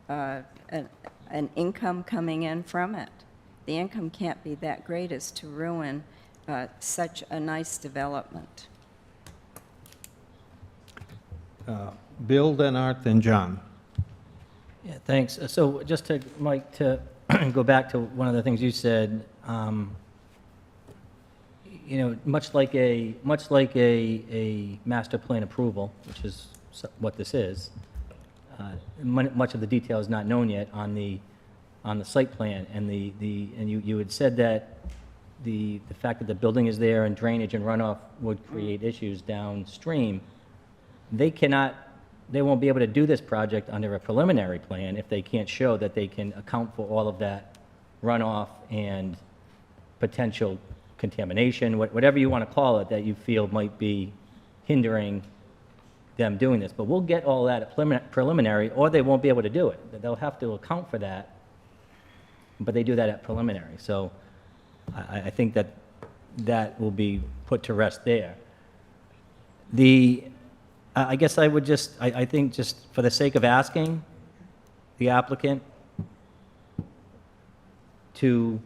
an income coming in from it? the income can't be that great as to ruin such a nice development. Bill, then Art, then John. Yeah, thanks. So just to, Mike, to go back to one of the things you said, you know, much like a master plan approval, which is what this is, much of the detail is not known yet on the site plan, and you had said that the fact that the building is there and drainage and runoff would create issues downstream. They won't be able to do this project under a preliminary plan if they can't show that they can account for all of that runoff and potential contamination, whatever you want to call it, that you feel might be hindering them doing this. But we'll get all that at preliminary, or they won't be able to do it. They'll have to account for that, but they do that at preliminary. So I think that will be put to rest there. I guess I would I think just for the sake of asking the applicant to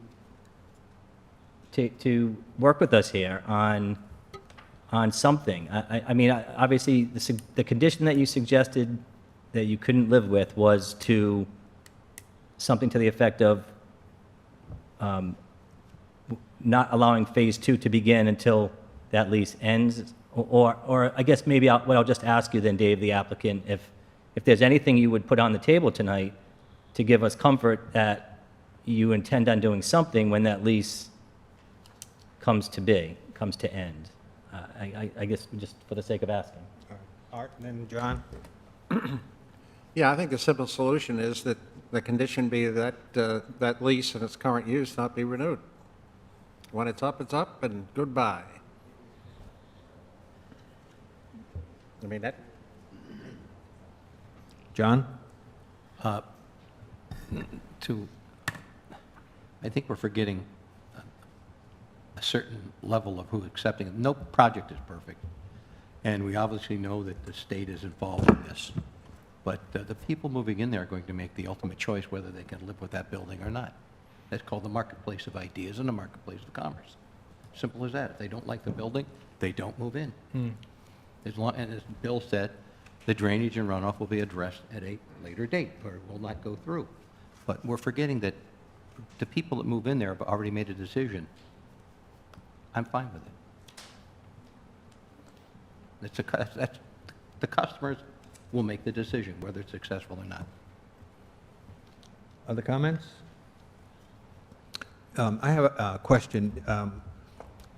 work with us here on something. I mean, obviously, the condition that you suggested that you couldn't live with was to something to the effect of not allowing Phase 2 to begin until that lease ends. Or I guess maybe what I'll just ask you then, Dave, the applicant, if there's anything you would put on the table tonight to give us comfort that you intend on doing something when that lease comes to end. I guess just for the sake of asking. Art, and then John. Yeah, I think the simple solution is that the condition be that that lease in its current use not be renewed. When it's up, and goodbye. I mean, that, John? I think we're forgetting a certain level of who's accepting it. No project is perfect, and we obviously know that the state is involved in this. But the people moving in there are going to make the ultimate choice whether they can live with that building or not. That's called the marketplace of ideas and the marketplace of commerce. Simple as that. If they don't like the building, they don't move in. And as Bill said, the drainage and runoff will be addressed at a later date, or will not go through. But we're forgetting that the people that move in there have already made a decision. I'm fine with it. The customers will make the decision whether it's successful or not. Other comments? I have a question.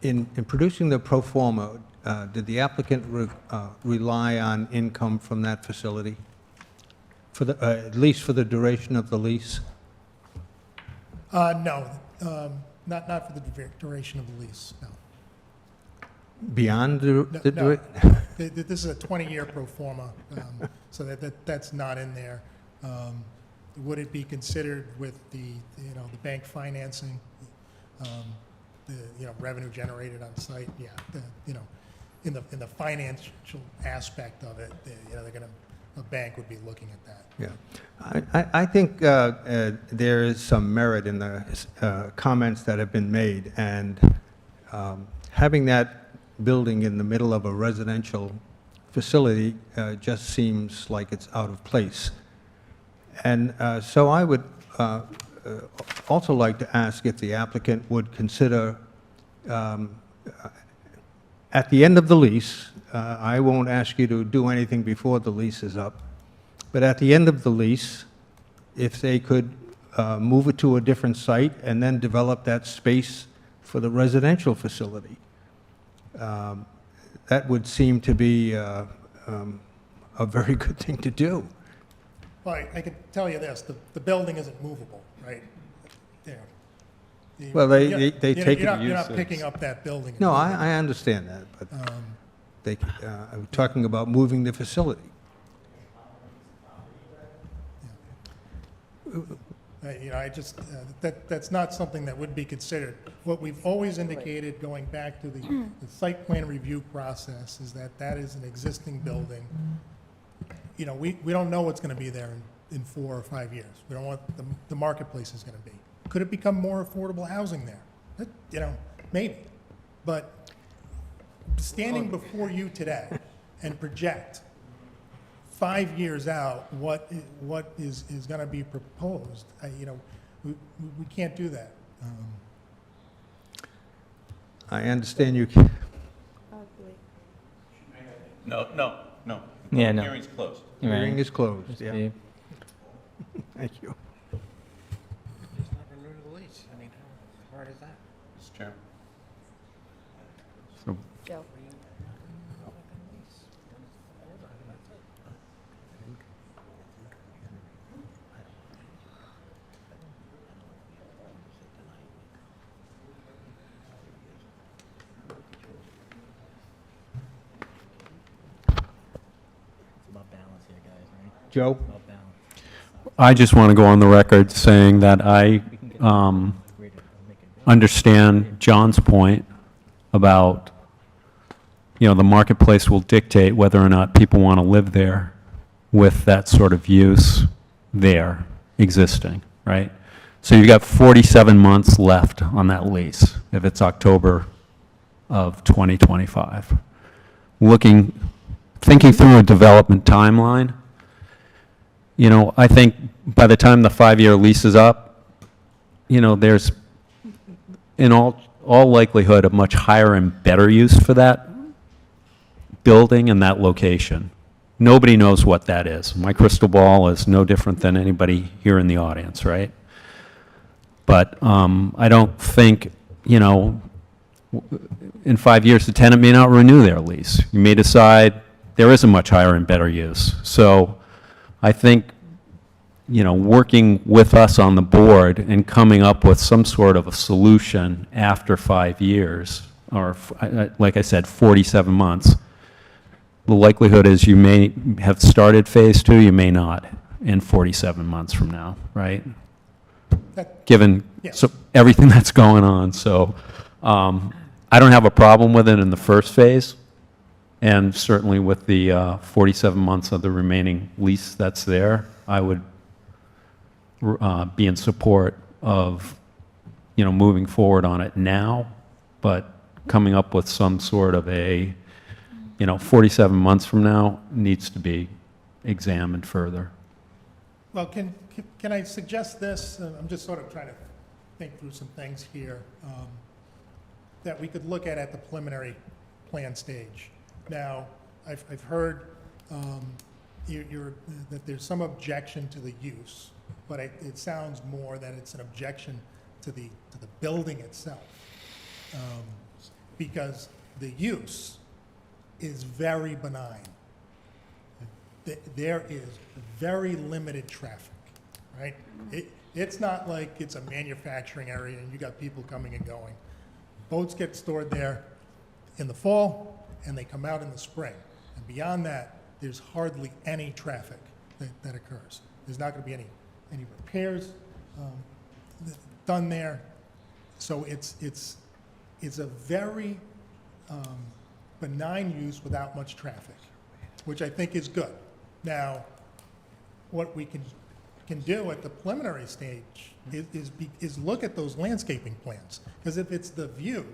In producing the pro forma, did the applicant rely on income from that facility, at least for the duration of the lease? No, not for the duration of the lease, no. Beyond No, the no. duration? This is a 20-year pro forma, so that's not in there. Would it be considered with the bank financing, the revenue generated on site? Yeah, in the financial aspect of it, a bank would be looking at that. Yeah. I think there is some merit in the comments that have been made, and having that building in the middle of a residential facility just seems like it's out of place. And so I would also like to ask if the applicant would consider, at the end of the lease, I won't ask you to do anything before the lease is up, but at the end of the lease, if they could move it to a different site and then develop that space for the residential facility. That would seem to be a very good thing to do. Well, I can tell you this, the building isn't movable, right? Well, they take it. You're not picking up that building. No, I understand that, but I'm talking about moving the facility. That's not something that would be considered. What we've always indicated, going back to the site plan review process, is that is an existing building. We don't know what's going to be there in 4 or 5 years. We don't know what the marketplace is going to be. Could it become more affordable housing there? You know, maybe. But standing before you today and project 5 years out what is going to be proposed, you know, we can't do that. I understand you, No, no, no. Yeah, no. Hearing's closed. hearing is closed, yeah. Steve. Thank you. Just not renew the lease. I mean, how hard is that? Mr. Chairman. Joe? It's about balance here, guys, right? Joe? About balance. I just want to go on the record saying that I understand John's point about, you know, the marketplace will dictate whether or not people want to live there with that sort of use there existing, right? So you've got 47 months left on that lease, if it's October of 2025. Thinking through a development timeline, you know, I think by the time the 5-year lease is up, you know, there's in all likelihood a much higher and better use for that building and that location. Nobody knows what that is. My crystal ball is no different than anybody here in the audience, right? But I don't think, you know, in 5 years the tenant may not renew their lease. You may decide there is a much higher and better use. So I think, you know, working with us on the board and coming up with some sort of a solution after 5 years, or like I said, 47 months, the likelihood is you may have started phase 2, you may not in 47 months from now, right? Given Yes. so everything that's going on. So I don't have a problem with it in the first phase, and certainly with the 47 months of the remaining lease that's there, I would be in support of, you know, moving forward on it now, but coming up with some sort of a, you know, 47 months from now needs to be examined further. Well, can I suggest this? I'm just sort of trying to think through some things here that we could look at the preliminary plan stage. Now, I've heard that there's some objection to the use, but it sounds more that it's an objection to the building itself, because the use is very benign. There is very limited traffic, right? It's not like it's a manufacturing area and you got people coming and going. Boats get stored there in the fall and they come out in the spring. And beyond that, there's hardly any traffic that occurs. There's not going to be any repairs done there. So it's a very benign use without much traffic, which I think is good. Now, what we can do at the preliminary stage is look at those landscaping plans. Because if it's the view,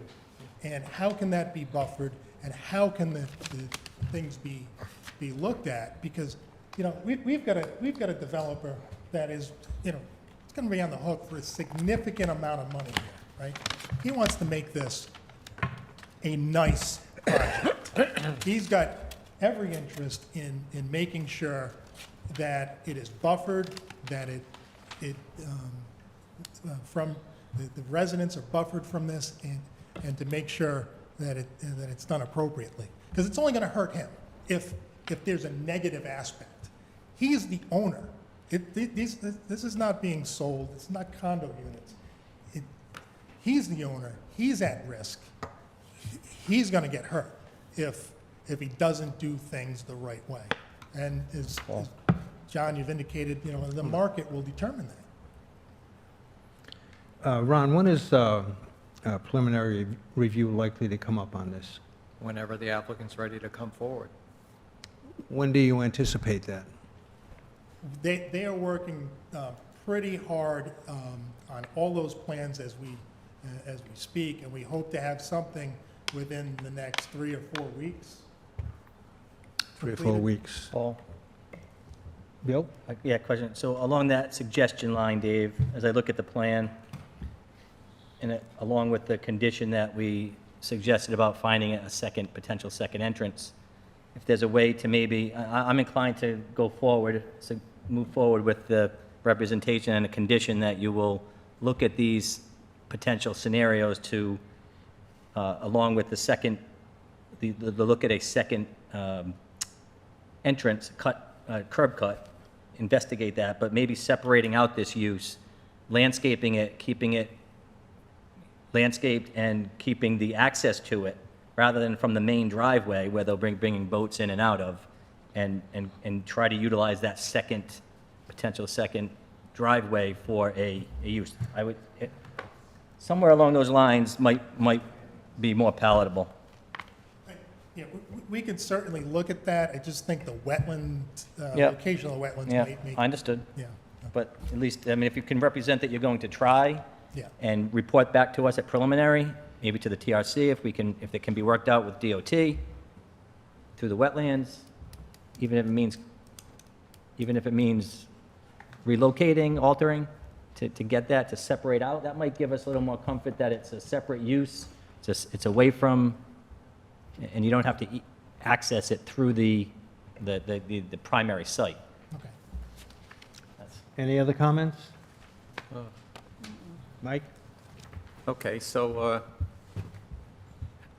and how can that be buffered, and how can the things be looked at? Because, you know, we've got a developer that is, you know, it's going to be on the hook for a significant amount of money here, right? He wants to make this a nice project. He's got every interest in making sure that it is buffered, that from the residents are buffered from this, and to make sure that it's done appropriately. Because it's only going to hurt him if there's a negative aspect. He's the owner. This is not being sold. It's not condo units. He's the owner. He's at risk. He's going to get hurt if he doesn't do things the right way. And as John, you've indicated, you know, the market will determine that. Ron, when is preliminary review likely to come up on this? Whenever the applicant's ready to come forward. When do you anticipate that? They are working pretty hard on all those plans as we speak, and we hope to have something within the next 3 or 4 weeks. 3 or 4 completed. weeks. Paul? Bill? Yeah, question. So along that suggestion line, Dave, as I look at the plan, and along with the condition that we suggested about finding a potential second entrance, if there's a way to maybe, I'm inclined to go forward, so move forward with the representation and a condition that you will look at these potential scenarios to, along with the second, the look at a second entrance, curb cut, investigate that, but maybe separating out this use, landscaping it, keeping it landscaped and keeping the access to it, rather than from the main driveway where they'll bringing boats in and out of, and try to utilize that potential second driveway for a use. Somewhere along those lines might be more palatable. Yeah, we can certainly look at that. I just think the wetland, Yep. location of the wetlands Yeah, might make, I understood. yeah, But at least, I mean, if you can represent that you're going to try yeah. and report back to us at preliminary, maybe to the TRC, if it can be worked out with DOT through the wetlands, even if it means relocating, altering, to get that, to separate out, that might give us a little more comfort that it's a separate use, it's away from, and you don't have to access it through the primary site. Okay. Any other comments? Mike? Okay, so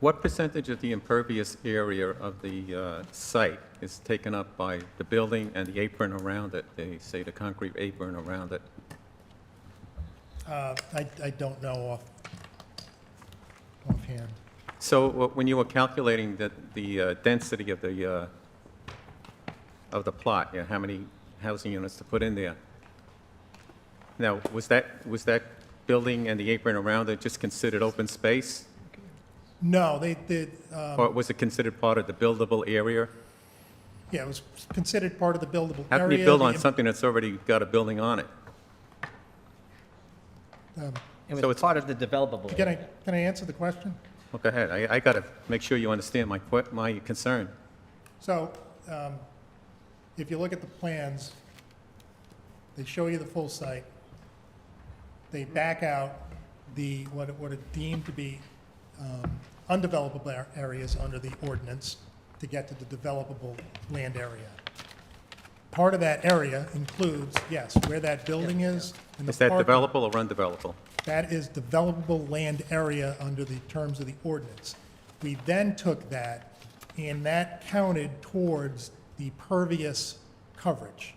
what percentage of the impervious area of the site is taken up by the building and the apron around it? They say the concrete apron around it. I don't know offhand. So when you were calculating the density of the plot, you know, how many housing units to put in there? Now, was that building and the apron around it just considered open space? No, they did, Or was it considered part of the buildable area? yeah, it was considered part of the buildable area. How can you build on The- something that's already got a building on it? It So was it's- part of the developable Can area. I answer the question? Well, go ahead. I got to make sure you understand my concern. So, if you look at the plans, they show you the full site. They back out what are deemed to be undevelopable areas under the ordinance to get to the developable land area. Part of that area includes, yes, where that building is. and the Is that parking. developable or undevelopable? That is developable land area under the terms of the ordinance. We then took that, and that counted towards the pervious coverage.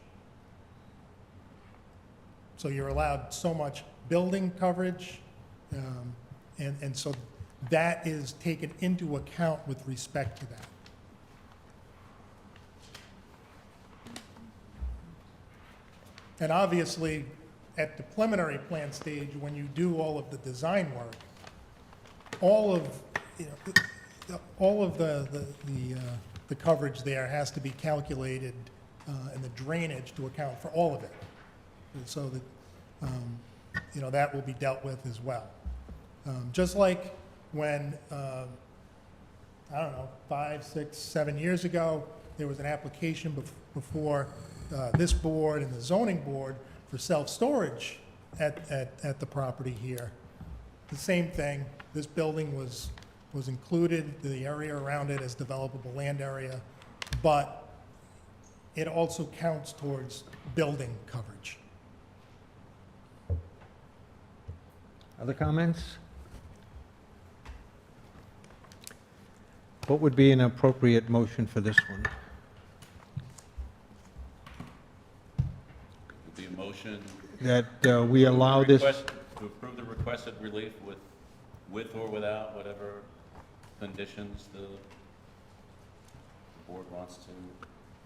So you're allowed so much building coverage, and so that is taken into account with respect to that. And obviously, at the preliminary plan stage, when you do all of the design work, all of, all of the coverage there has to be calculated, and the drainage to account for all of it. And so that, that will be dealt with as well. Just like when, I don't know, 5, 6, 7 years ago, there was an application before this board and the zoning board for self-storage at the property here. The same thing, this building was included, the area around it as developable land area, but it also counts towards building coverage. Other comments? What would be an appropriate motion for this one? Would be a motion. That we allow this, To approve the requested relief with or without whatever conditions the board wants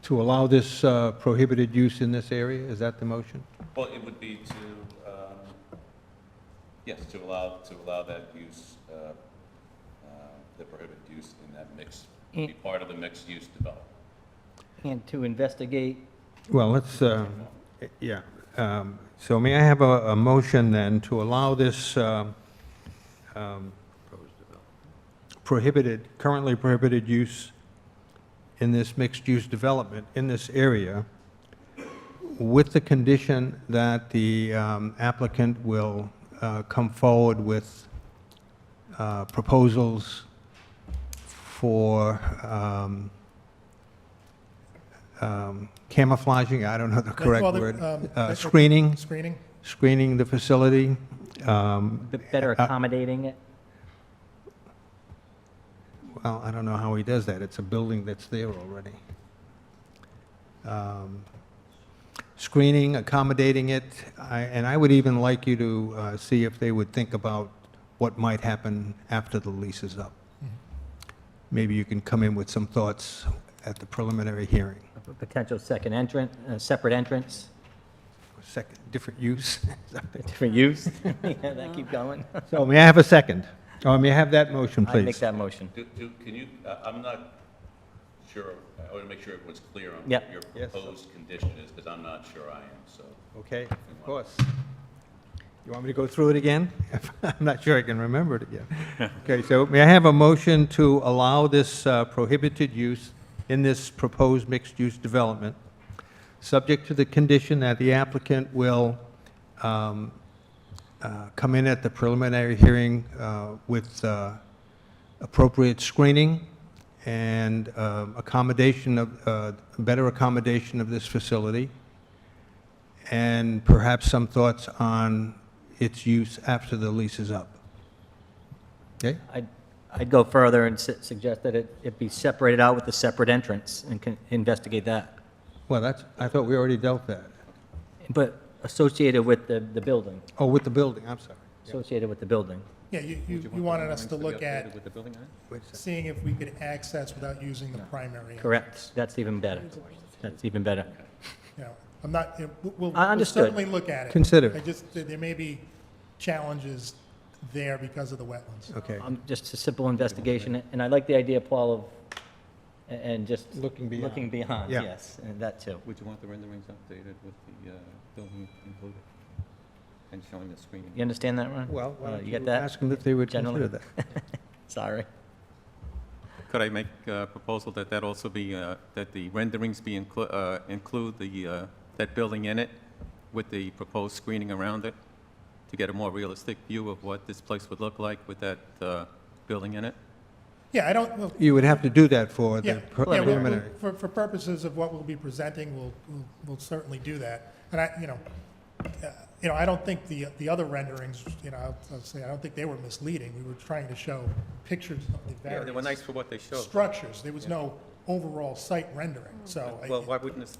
to. allow this prohibited use in this area? Is that the motion? Well, it would be to, yes, to allow that use, the prohibited use in that mix, be part of the mixed-use development. And to investigate, Well, let's, yeah. So may I have a motion then to allow this currently prohibited use in this mixed-use development in this area, with the condition that the applicant will come forward with proposals for camouflaging, I don't know the correct Well, word, screening the facility. Better accommodating it? Well, I don't know how he does that. It's a building that's there already. Screening, accommodating it, and I would even like you to see if they would think about what might happen after the lease is up. Maybe you can come in with some thoughts at the preliminary hearing. A potential second entrance, separate entrance, Second, different use. different use? Yeah, that keep going. So may I have a second? Or may I have that motion, I make please? that motion. Can you, I'm not sure, I want to make sure everyone's clear on Yep. what your Yes. proposed condition is, because I'm not sure I am, so. Okay, of course. You want me to go through it again? I'm not sure I can remember it again. Okay, so may I have a motion to allow this prohibited use in this proposed mixed-use development, subject to the condition that the applicant will come in at the preliminary hearing with appropriate screening and accommodation of, better accommodation of this facility, and perhaps some thoughts on its use after the lease is up. Okay? I'd go further and suggest that it be separated out with a separate entrance and can investigate that. Well, that's, I thought we already dealt that. But associated with the building, Oh, with the building, I'm sorry. associated with the building. Yeah, you wanted us to look at With the building on it? Wait a second. seeing if we could access without using the primary. Correct. That's even better. That's even better. You know, I'm not, we'll Understood. certainly look at it. Consider. I just, there may be challenges there because of the wetlands. Okay. Just a simple investigation, and I like the idea, Paul, of, and just Looking beyond. looking beyond, Yeah. yes, and that too. Would you want the renderings updated with the building included and showing the screening? You understand that, Ron? Well, why don't You get you that? ask them if they would Generally? consider that? Sorry. Could I make a proposal that that also be, that the renderings be include the, that building in it with the proposed screening around it to get a more realistic view of what this place would look like with that building in it? Yeah, I don't, well, You would have to do that for yeah, the yeah, we'll- preliminary. for purposes of what we'll be presenting, we'll certainly do that. And I don't think the other renderings, I'll say, I don't think they were misleading. We were trying to show pictures of the Yeah, they were nice various for what they showed. structures. There was no overall site rendering, so. Well, why wouldn't this,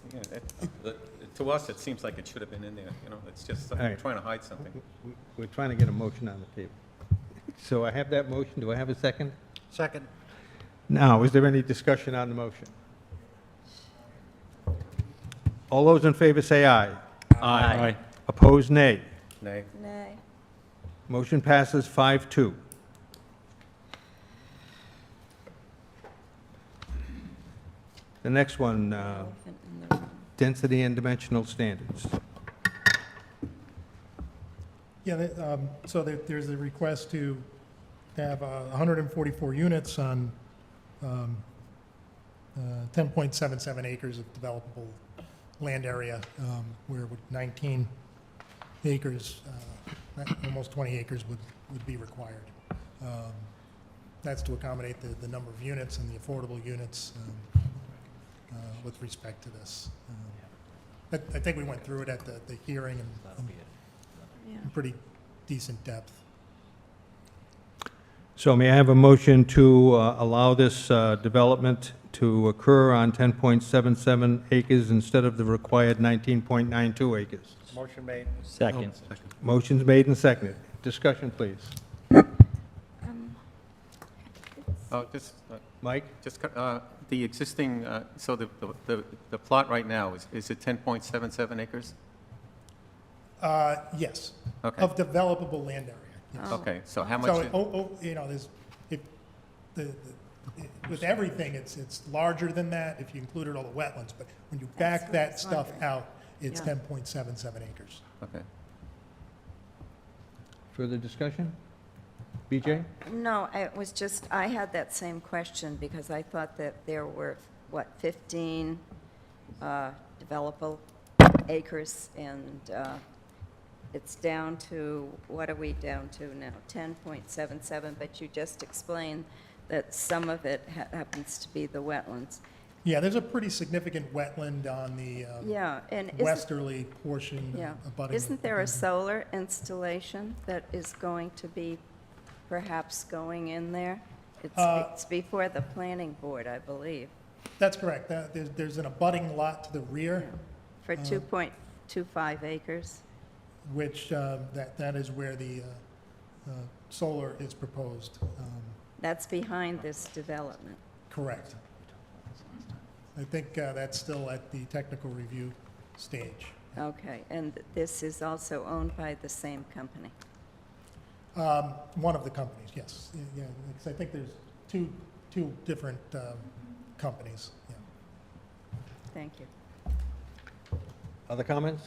to us, it seems like it should have been in there, it's just All right. trying to hide something. We're trying to get a motion on the table. So I have that motion. Do I have a second? Second. Now, is there any discussion on the motion? All those in favor say aye. Aye. Opposed, nay. Nay. Nay. Motion passes 5-2. The next one, Elephant in the room. density and dimensional standards. Yeah, so there's a request to have 144 units on 10.77 acres of developable land area, where with 19 acres, almost 20 acres would be required. That's to accommodate the number of units and the affordable units with respect to this. I think we went through it at the hearing in pretty decent depth. So may I have a motion to allow this development to occur on 10.77 acres instead of the required 19.92 acres? Motion made. Second. Motion's made and seconded. Discussion, please. Just, Mike? the existing, so the plot right now, is it 10.77 acres? Yes, Okay. of developable land area. yes. Okay, so how So, much, there's, with everything, it's larger than that if you included all the wetlands, but when you back that stuff out, it's Yeah. 10.77 acres. Okay. Further discussion? BJ? No, it was just, I had that same question because I thought that there were, 15 developable acres, and it's down to, what are we down to now? 10.77, but you just explained that some of it happens to be the wetlands. Yeah, there's a pretty significant wetland on the Yeah, and westerly portion yeah, abutting. isn't there a solar installation that is going to be perhaps going in there? It's before the planning board, I believe, That's correct. There's an abutting lot to the rear, for 2.25 acres. which that is where the solar is proposed. That's behind this development. Correct. I think that's still at the technical review stage. Okay, and this is also owned by the same company. One of the companies, yes. Yeah, because I think there's two different companies. Yeah. Thank you. Other comments?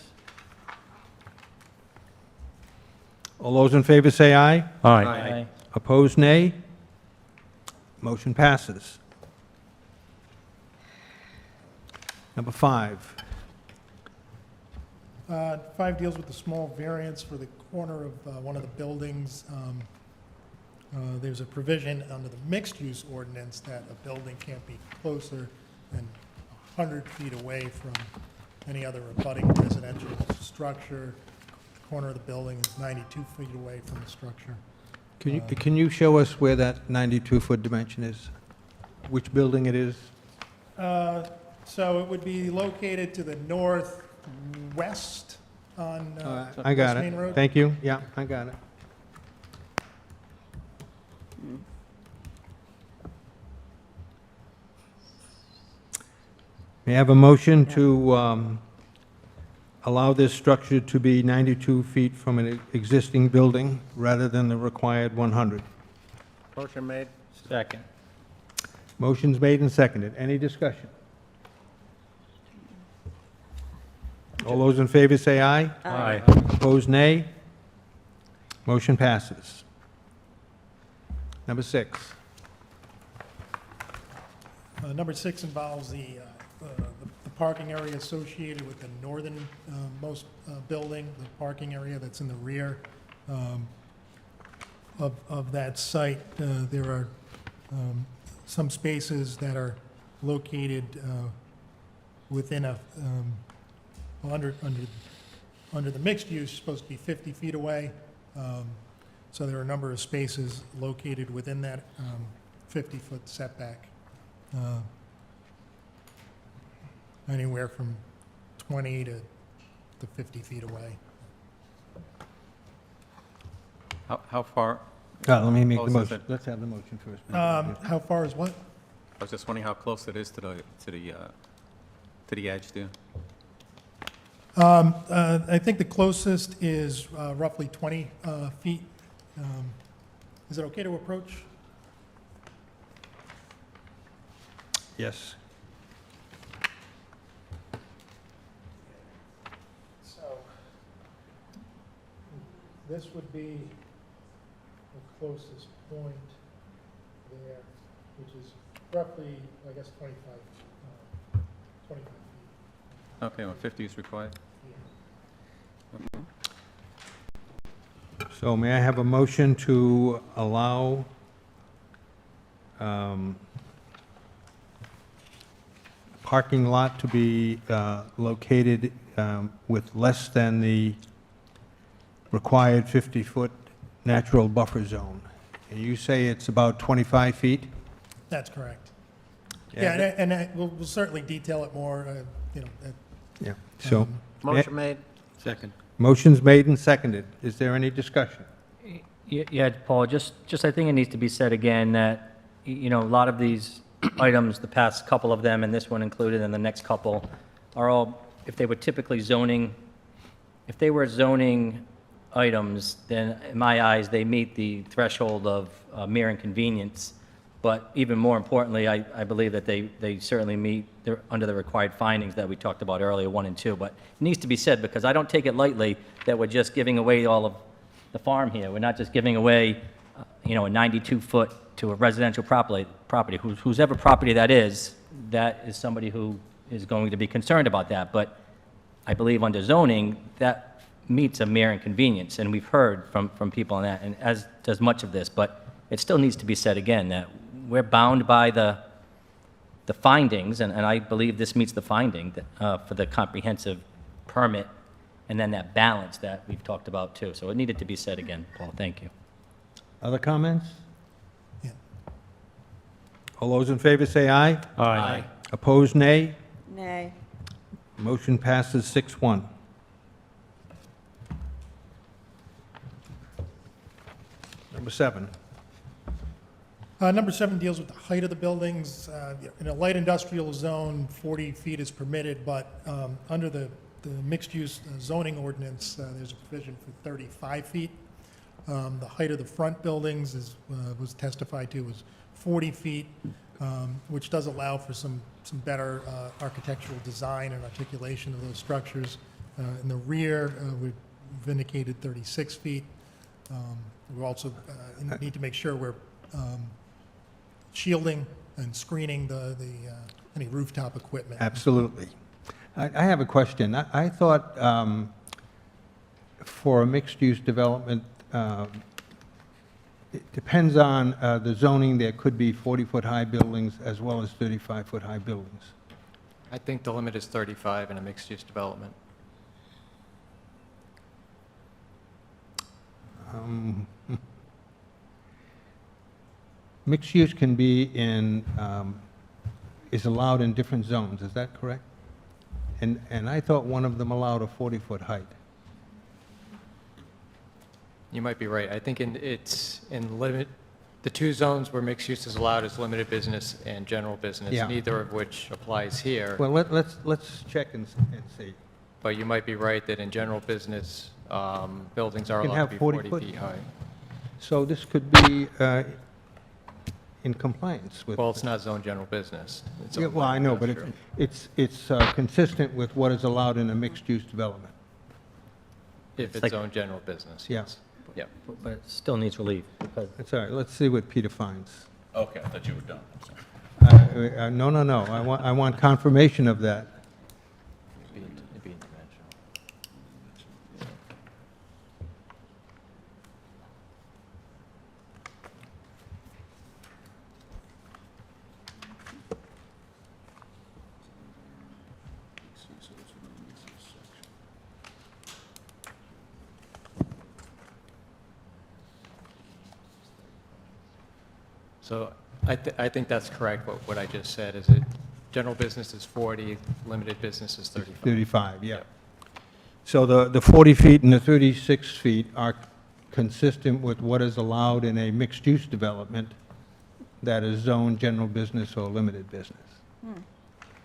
All those in favor say aye. Aye. Opposed, nay. Motion passes. Number 5. 5 deals with the small variance for the corner of one of the buildings. There's a provision under the mixed-use ordinance that a building can't be closer than 100 feet away from any other abutting residential structure. The corner of the building is 92 feet away from the structure. Can you show us where that 92-foot dimension is? Which building it is? So it would be located to the northwest on I got West Main it. Road. Thank you. Yeah, I got it. May I have a motion to allow this structure to be 92 feet from an existing building rather than the required 100? Motion made. Second. Motion's made and seconded. Any discussion? All those in favor say aye. Aye. Opposed, nay. Motion passes. Number 6. Number 6 involves the parking area associated with the northern most building, the parking area that's in the rear of that site. There are some spaces that are located within a, under the mixed use, supposed to be 50 feet away. So there are a number of spaces located within that 50-foot setback. Anywhere from 20 to 50 feet away. How far, Let me make the Close is motion. it? Let's have the motion first. How far is what? I was just wondering how close it is to the edge there. I think the closest is roughly 20 feet. Is it okay to approach? Yes. So, this would be the closest point there, which is roughly, I guess, 25 feet. Okay, well, 50 is required. So may I have a motion to allow parking lot to be located with less than the required 50-foot natural buffer zone? And you say it's about 25 feet? That's correct. Yeah, Yeah, and we'll certainly detail it more, Yeah, so, Motion made. Second. motion's made and seconded. Is there any discussion? Yeah, Paul, just I think it needs to be said again that, a lot of these items, the past couple of them, and this one included, and the next couple, are all, if they were zoning items, then in my eyes, they meet the threshold of mere inconvenience. But even more importantly, I believe that they certainly meet, they're under the required findings that we talked about earlier, 1 and 2. But it needs to be said, because I don't take it lightly that we're just giving away all of the farm here. We're not just giving away, a 92-foot to a residential property, whosever property that is somebody who is going to be concerned about that. But I believe under zoning, that meets a mere inconvenience, and we've heard from people on that, and as does much of this, but it still needs to be said again that we're bound by the findings, and I believe this meets the finding for the comprehensive permit, and then that balance that we've talked about too. So it needed to be said again, Paul, thank you. Other comments? Yeah. All those in favor say aye. Aye. Opposed, nay. Nay. Motion passes 6-1. Number 7. Number 7 deals with the height of the buildings. In a light industrial zone, 40 feet is permitted, but under the mixed-use zoning ordinance, there's a provision for 35 feet. The height of the front buildings was testified to was 40 feet, which does allow for some better architectural design and articulation of those structures. In the rear, we've indicated 36 feet. We also need to make sure we're shielding and screening any rooftop equipment. Absolutely. I have a question. I thought for a mixed-use development, it depends on the zoning, there could be 40-foot high buildings as well as 35-foot high buildings. I think the limit is 35 in a mixed-use development. Mixed use can be is allowed in different zones, is that correct? And I thought one of them allowed a 40-foot height. You might be right. I think the two zones where mixed use is allowed is limited business and general business, Yeah. neither of which applies here. Well, let's check and see. But you might be right that in general business, buildings are You can allowed have to be 40 40 foot. feet high. So this could be in compliance with... Well, it's not zone general business. It's Yeah, owned well, by I know, but industrial. it's consistent with what is allowed in a mixed-use development. If it's like- zone general business, Yeah. yes. Yep. But it still needs relief, because That's all right, let's see what Peter finds. Okay, I thought you were done. I'm sorry. No, I want confirmation of that. It'd be interventional. So I think that's correct, what I just said, is that general business is 40, limited business is 35. 35, yeah. So the 40 feet and the 36 feet are consistent with what is allowed in a mixed-use development that is zoned general business or limited business.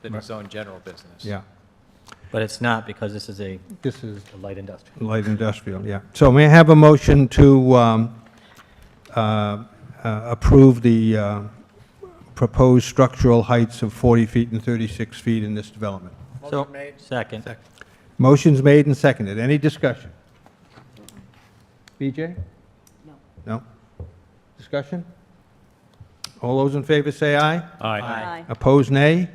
That is zone general business. Yeah, but it's not, because this is a this is light industrial. light industrial, yeah. So may I have a motion to approve the proposed structural heights of 40 feet and 36 feet in this development? So, second. Motion's made and seconded. Any discussion? BJ? No. No? Discussion? All those in favor say aye. Aye. Opposed, nay.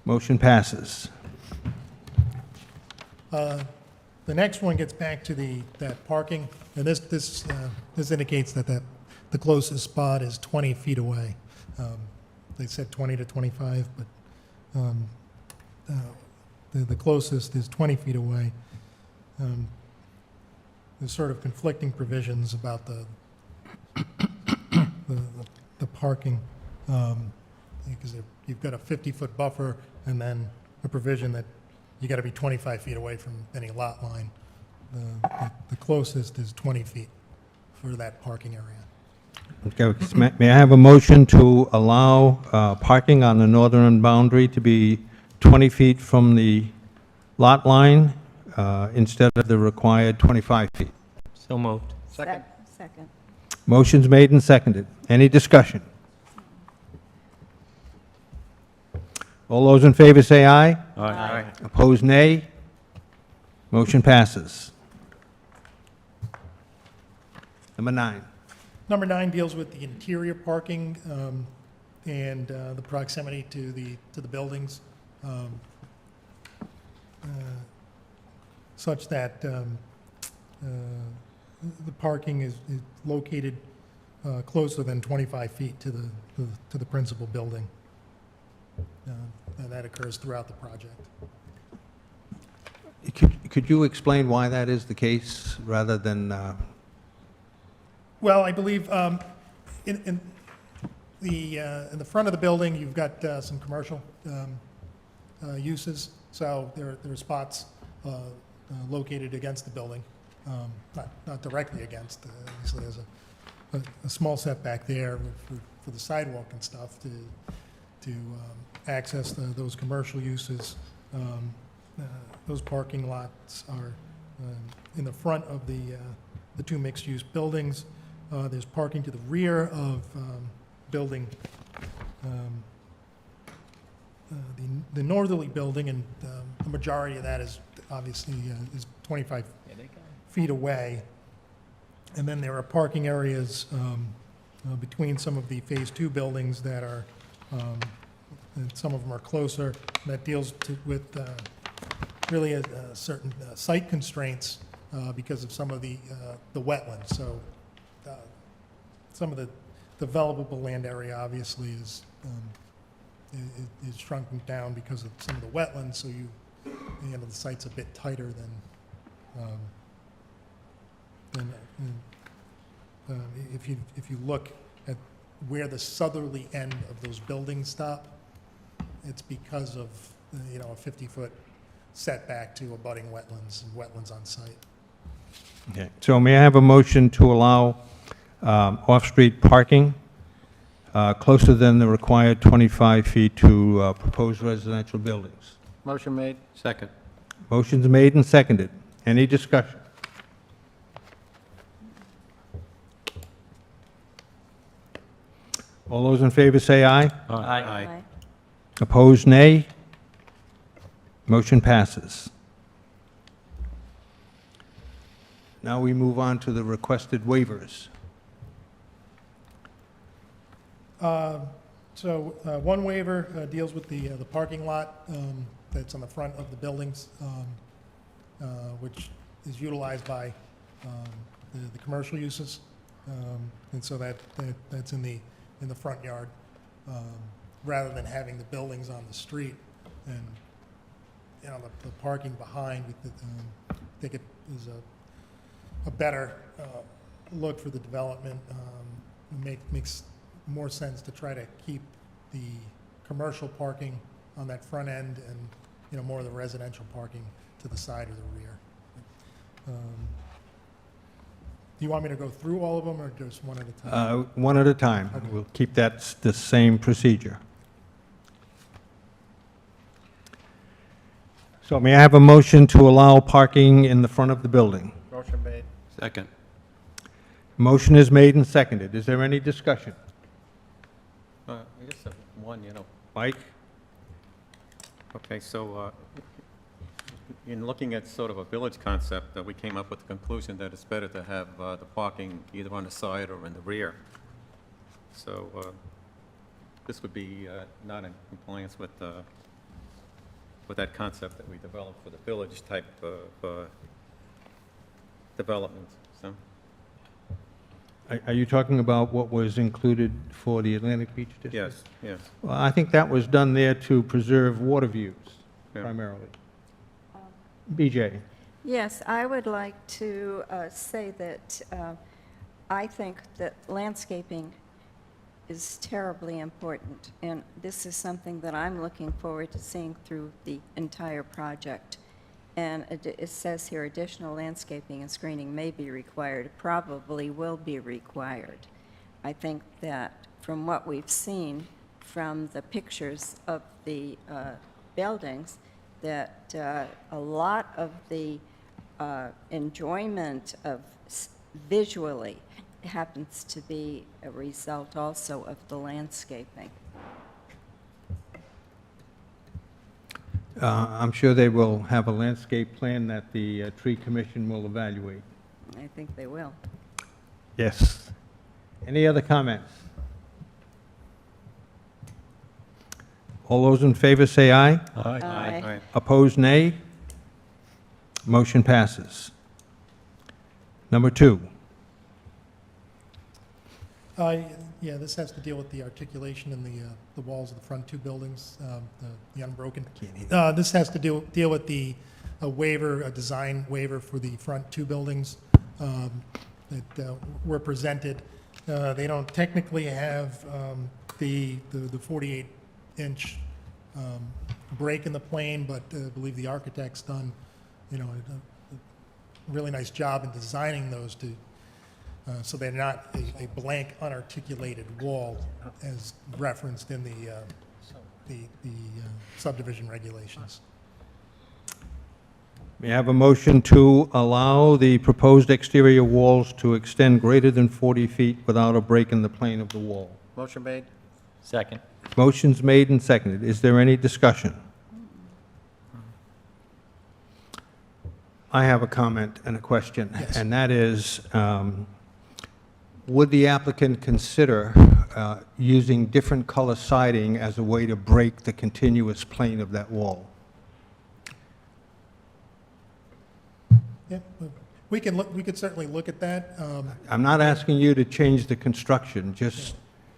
Motion passes. The next one gets back to that parking, and this indicates that the closest spot is 20 feet away. They said 20 to 25, but the closest is 20 feet away. There's sort of conflicting provisions about the parking, because you've got a 50-foot buffer and then a provision that you got to be 25 feet away from any lot line. The closest is 20 feet for that parking area. Okay, may I have a motion to allow parking on the northern boundary to be 20 feet from the lot line instead of the required 25 feet? So moved. Second. Motion's made and seconded. Any discussion? All those in favor say aye. Aye. Opposed, nay. Motion passes. Number 9. Number 9 deals with the interior parking and the proximity to the buildings, such that the parking is located closer than 25 feet to the principal building. And that occurs throughout the project. Could you explain why that is the case, rather than, Well, I believe in the front of the building, you've got some commercial uses, so there are spots located against the building, not directly against. Obviously, there's a small setback there for the sidewalk and stuff to access those commercial uses. Those parking lots are in the front of the two mixed-use buildings. There's parking to the rear of building, the northerly building, and the majority of that is obviously is 25 feet away. And then there are parking areas between some of the Phase 2 buildings that are, and some of them are closer, that deals with really a certain site constraints because of some of the wetlands. So some of the developable land area obviously is shrunken down because of some of the wetlands, so the site's a bit tighter than if you look at where the southerly end of those buildings stop, it's because of, a 50-foot setback to abutting wetlands and wetlands on site. okay. So may I have a motion to allow off-street parking closer than the required 25 feet to proposed residential buildings? Motion made. Second. Motion's made and seconded. Any discussion? All those in favor say aye. Aye. Opposed, nay. Motion passes. Now we move on to the requested waivers. So one waiver deals with the parking lot that's on the front of the buildings, which is utilized by the commercial uses. And so that's in the front yard, rather than having the buildings on the street. And, the parking behind, I think it is a better look for the development. Makes more sense to try to keep the commercial parking on that front end and, more of the residential parking to the side or the rear. Do you want me to go through all of them, or just one at a time? One at a time. Okay. We'll keep that the same procedure. So may I have a motion to allow parking in the front of the building? Motion made. Second. Motion is made and seconded. Is there any discussion? I guess one, Mike? Okay, so in looking at sort of a village concept, we came up with the conclusion that it's better to have the parking either on the side or in the rear. So this would be not in compliance with that concept that we developed for the village type of development. So Are you talking about what was included for the Atlantic Beach District? yes, yes. Well, I think that was done there to preserve water views, Yeah. primarily. BJ? Yes, I would like to say that I think that landscaping is terribly important, and this is something that I'm looking forward to seeing through the entire project. And it says here, additional landscaping and screening may be required, probably will be required. I think that from what we've seen from the pictures of the buildings, that a lot of the enjoyment of visually happens to be a result also of the landscaping. I'm sure they will have a landscape plan that the tree commission will evaluate. I think they will. Yes. Any other comments? All those in favor say aye. Aye. Opposed, nay. Motion passes. Number 2. Yeah, this has to deal with the articulation in the walls of the front two buildings, the unbroken. This has to deal with a waiver, a design waiver for the front two buildings that were presented. They don't technically have the 48-inch break in the plane, but I believe the architect's done, a really nice job in designing those to so they're not a blank, unarticulated wall as referenced in the subdivision regulations. May I have a motion to allow the proposed exterior walls to extend greater than 40 feet without a break in the plane of the wall? Motion made? Second. Motion's made and seconded. Is there any discussion? I have a comment and a question, Yes. and that is, would the applicant consider using different color siding as a way to break the continuous plane of that wall? Yeah, we could certainly look at that. I'm not asking you to change the construction, just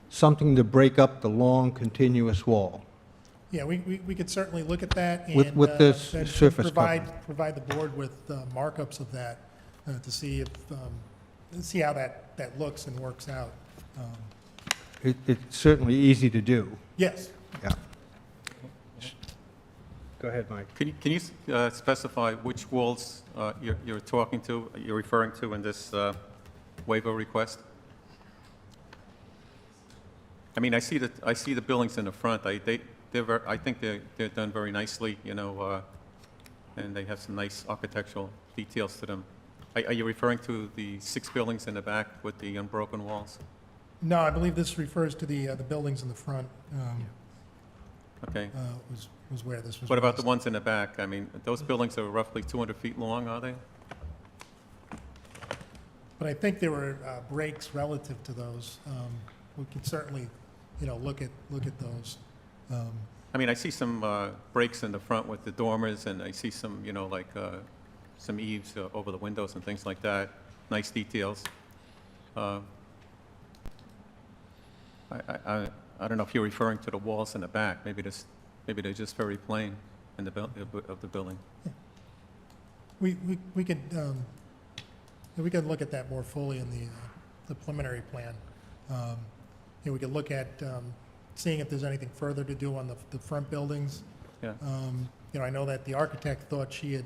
something to break up the long, continuous wall. Yeah, we could certainly look at that and With the and surface provide the board with markups of that to see if, see how that looks and works out. It's certainly easy to do. Yes. Yeah. Go ahead, Mike. Can you specify which walls you're talking to, you're referring to in this waiver request? I mean, I see the buildings in the front. I think they're done very nicely, and they have some nice architectural details to them. Are you referring to the 6 buildings in the back with the unbroken walls? No, I believe this refers to the buildings in the front. Okay. Was where this was. What about the raised. ones in the back? I mean, those buildings are roughly 200 feet long, are they? But I think there were breaks relative to those. We can certainly, look at those. I mean, I see some breaks in the front with the dormers, and I see some, some eaves over the windows and things like that. Nice details. I don't know if you're referring to the walls in the back. Maybe they're just very plain in the of the building. We could look at that more fully in the preliminary plan. We could look at seeing if there's anything further to do on the front buildings. Yeah. I know that the architect thought she had,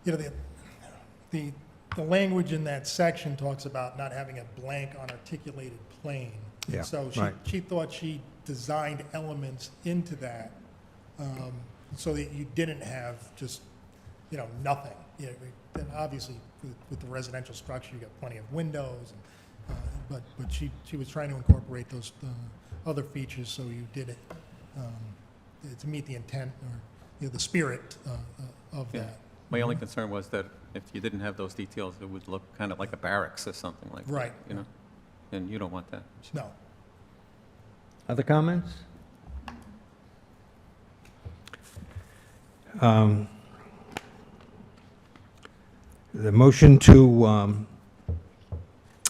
the language in that section talks about not having a blank unarticulated plane. Yeah, And so right. she thought she designed elements into that so that you didn't have just, nothing. And obviously with the residential structure, you got plenty of windows, but she was trying to incorporate those other features so you did it to meet the intent or the spirit of Yeah. that. My only concern was that if you didn't have those details, it would look kind of like a barracks or something like that. Right. And you don't want that. No. Other comments? The motion to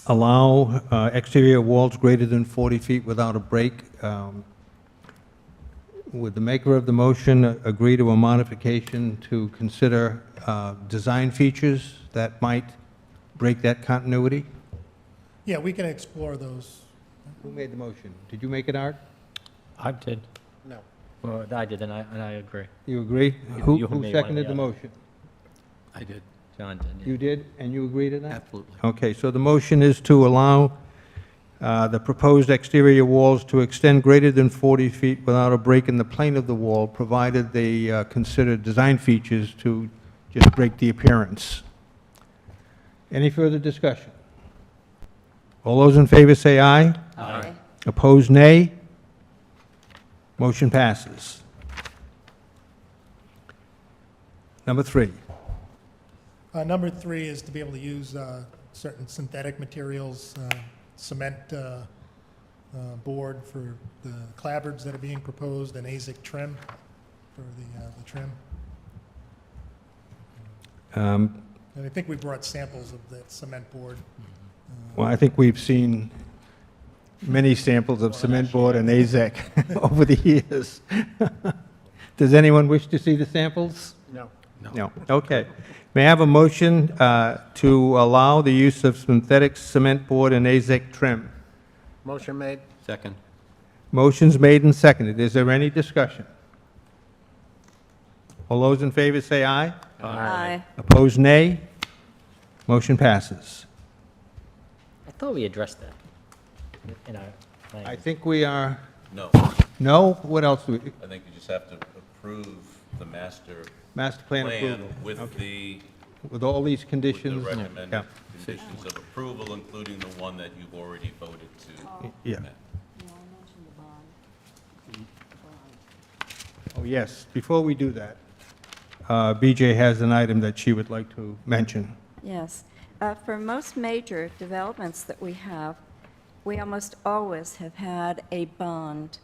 allow exterior walls greater than 40 feet without a break, would the maker of the motion agree to a modification to consider design features that might break that continuity? Yeah, we can explore those. Who made the motion? Did you make it, Art? I did. No. Well, I did, and I agree. You agree? You Who made one or seconded the the other. motion? I did, John did, yeah. You did, and you agree to that? absolutely. Okay, so the motion is to allow the proposed exterior walls to extend greater than 40 feet without a break in the plane of the wall, provided they consider design features to just break the appearance. Any further discussion? All those in favor say aye. Aye. Opposed, nay. Motion passes. Number 3. Number 3 is to be able to use certain synthetic materials, cement board for the clapboards that are being proposed, and ASIC trim for the trim. And I think we brought samples of that cement board. Well, I think we've seen many samples of cement board and AZEC over the years. Does anyone wish to see the samples? No. No. Okay. May I have a motion to allow the use of synthetic cement board and AZEC trim? Motion made? Second. Motion's made and seconded. Is there any discussion? All those in favor say aye. Aye. Opposed, nay. Motion passes. I thought we addressed that in our I language. think we are, No, no? What else do we, I think you just have to approve the master master plan plan approval? with Okay. the With all these with the conditions? recommended Yeah. conditions of approval, including the one that you've already voted to. Yeah. amend. Oh, yes. Before we do that, BJ has an item that she would like to mention. Yes. For most major developments that we have, we almost always have had a bond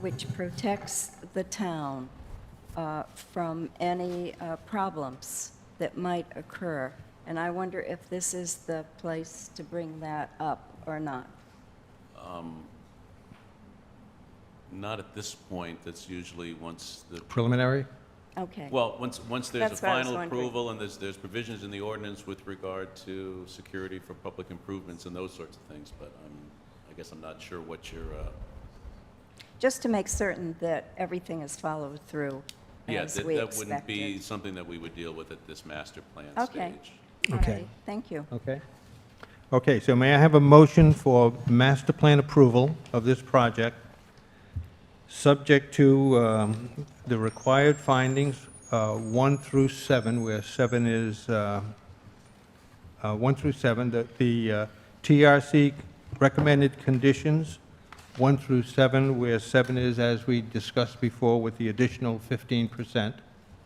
which protects the town from any problems that might occur. And I wonder if this is the place to bring that up or not. Not at this point, that's usually once the, Preliminary? Okay. well, once there's a That's what I was final wondering. approval and there's provisions in the ordinance with regard to security for public improvements and those sorts of things, but I guess I'm not sure what your, Just to make certain that everything is followed through yeah, as we that wouldn't be expected. something that we would deal with at this master plan Okay. stage. All Okay. right. Thank you. Okay. Okay, so may I have a motion for master plan approval of this project, subject to the required findings, 1 through 7, where 7 is, 1 through 7, the TRC recommended conditions, 1 through 7, where 7 is, as we discussed before, with the additional 15%.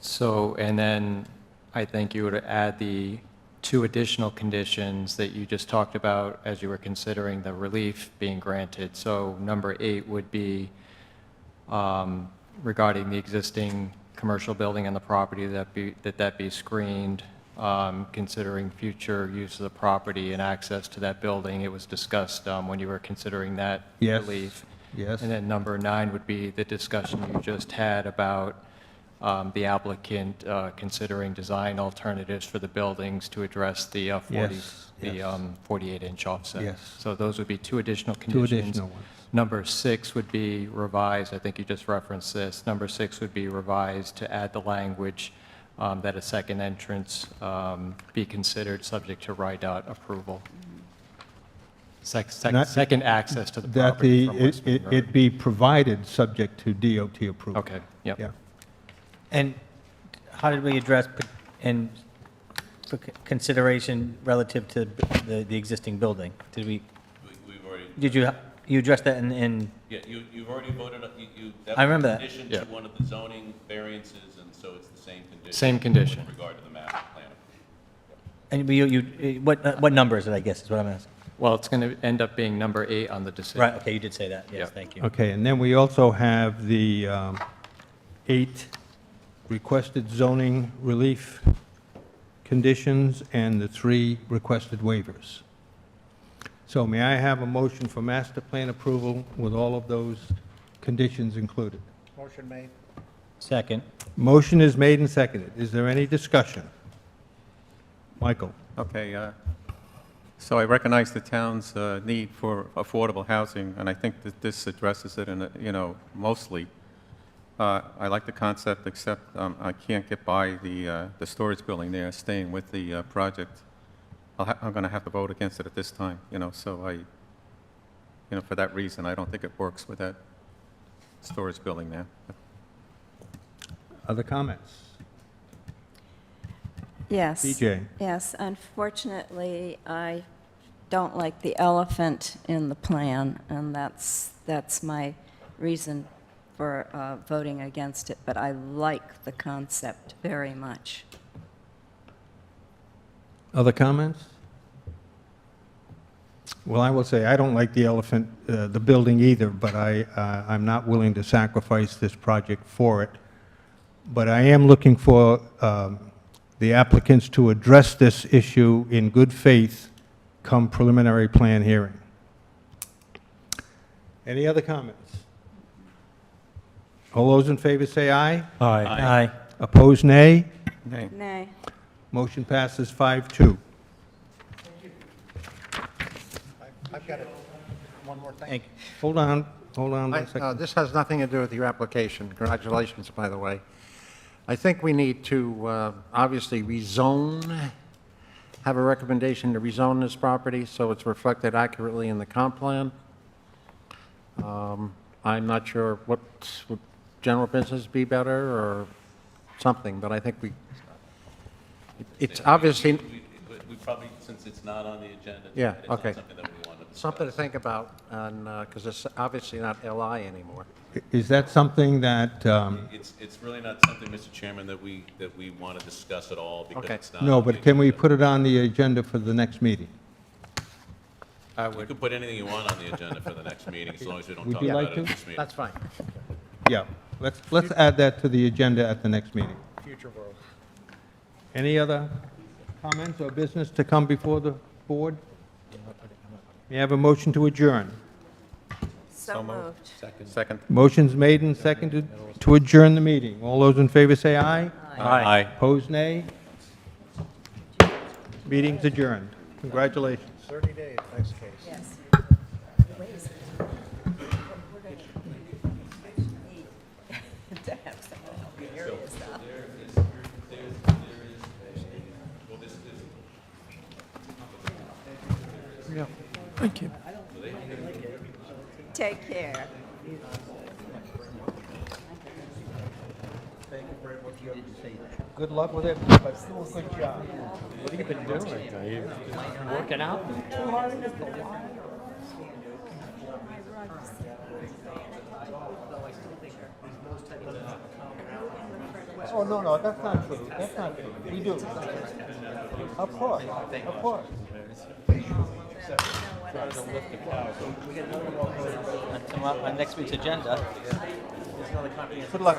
So, and then I think you would add the 2 additional conditions that you just talked about as you were considering the relief being granted. So number 8 would be regarding the existing commercial building on the property that be screened, considering future use of the property and access to that building. It was discussed when you were considering that Yes. relief. Yes? And then number 9 would be the discussion you just had about the applicant considering design alternatives for the buildings to address the 48-inch offset. Yes. So those would be 2 additional 2 conditions. additional ones. Number 6 would be revised, I think you just referenced this. Number 6 would be revised to add the language that a second entrance be considered subject to RIDOT approval. Not- Second access to the That property from West Main Road. it be provided subject to DOT approval. Okay, yep. Yeah. And how did we address and for consideration relative to the existing building? Did we, We've already, did you address that in, yeah, you've already voted, that I remember that. was in addition Yeah. to one of the zoning variances, and so it's the same condition. Same condition. With regard to the master plan. and what number is it, I guess, is what I'm asking? Well, it's going to end up being number 8 on the decision. Right, okay, you did say that, yes, Yeah. thank you. Okay, and then we also have the 8 requested zoning relief conditions and the 3 requested waivers. So may I have a motion for master plan approval with all of those conditions included? Motion made? Second. Motion is made and seconded. Is there any discussion? Michael? Okay, so I recognize the town's need for affordable housing, and I think that this addresses it in, mostly. I like the concept, except I can't get by the storage building there, staying with the project. I'm going to have to vote against it at this time, so for that reason, I don't think it works with that storage building there. Other comments? Yes. BJ? Yes, unfortunately, I don't like the elephant in the plan, and that's my reason for voting against it, but I like the concept very much. Other comments? Well, I will say, I don't like the elephant, the building either, but I'm not willing to sacrifice this project for it. But I am looking for the applicants to address this issue in good faith come preliminary plan hearing. Any other comments? All those in favor say aye. Aye. Opposed, nay. Nay. Nay. Motion passes 5-2. I've got one more thing. Thank you. Hold on one second. This has nothing to do with your application. Congratulations, by the way. I think we need to obviously rezone, have a recommendation to rezone this property so it's reflected accurately in the comp plan. I'm not sure would general business be better or something, but I think it's obviously, We probably, since it's not on the agenda, Yeah, tonight, it's not okay. something that we want to discuss. something to think about, and, because it's obviously not LI anymore. Is that something that, It's really not something, Mr. Chairman, that we want to discuss at all because Okay. it's not. no, on the but can we agenda. put it on the agenda for the next meeting? You can put anything you want on the agenda for the next meeting, as long as we don't Would talk you about like it at to? this meeting. That's fine. Yeah, let's add that to the agenda at the next meeting. Future world. Any other comments or business to come before the board? May I have a motion to adjourn? So moved. Second. Motion's made and seconded to adjourn the meeting. All those in favor say aye. Aye. Opposed, nay. Meeting's adjourned. Congratulations. 30 days, next case. Yes. To have someone help me area stuff. Thank you. Take care. Good luck with it, but still a good job. What have you been doing? Working out? Oh, no, that's not true. That's not true. We do. Of course, of course. On next week's agenda. Good luck.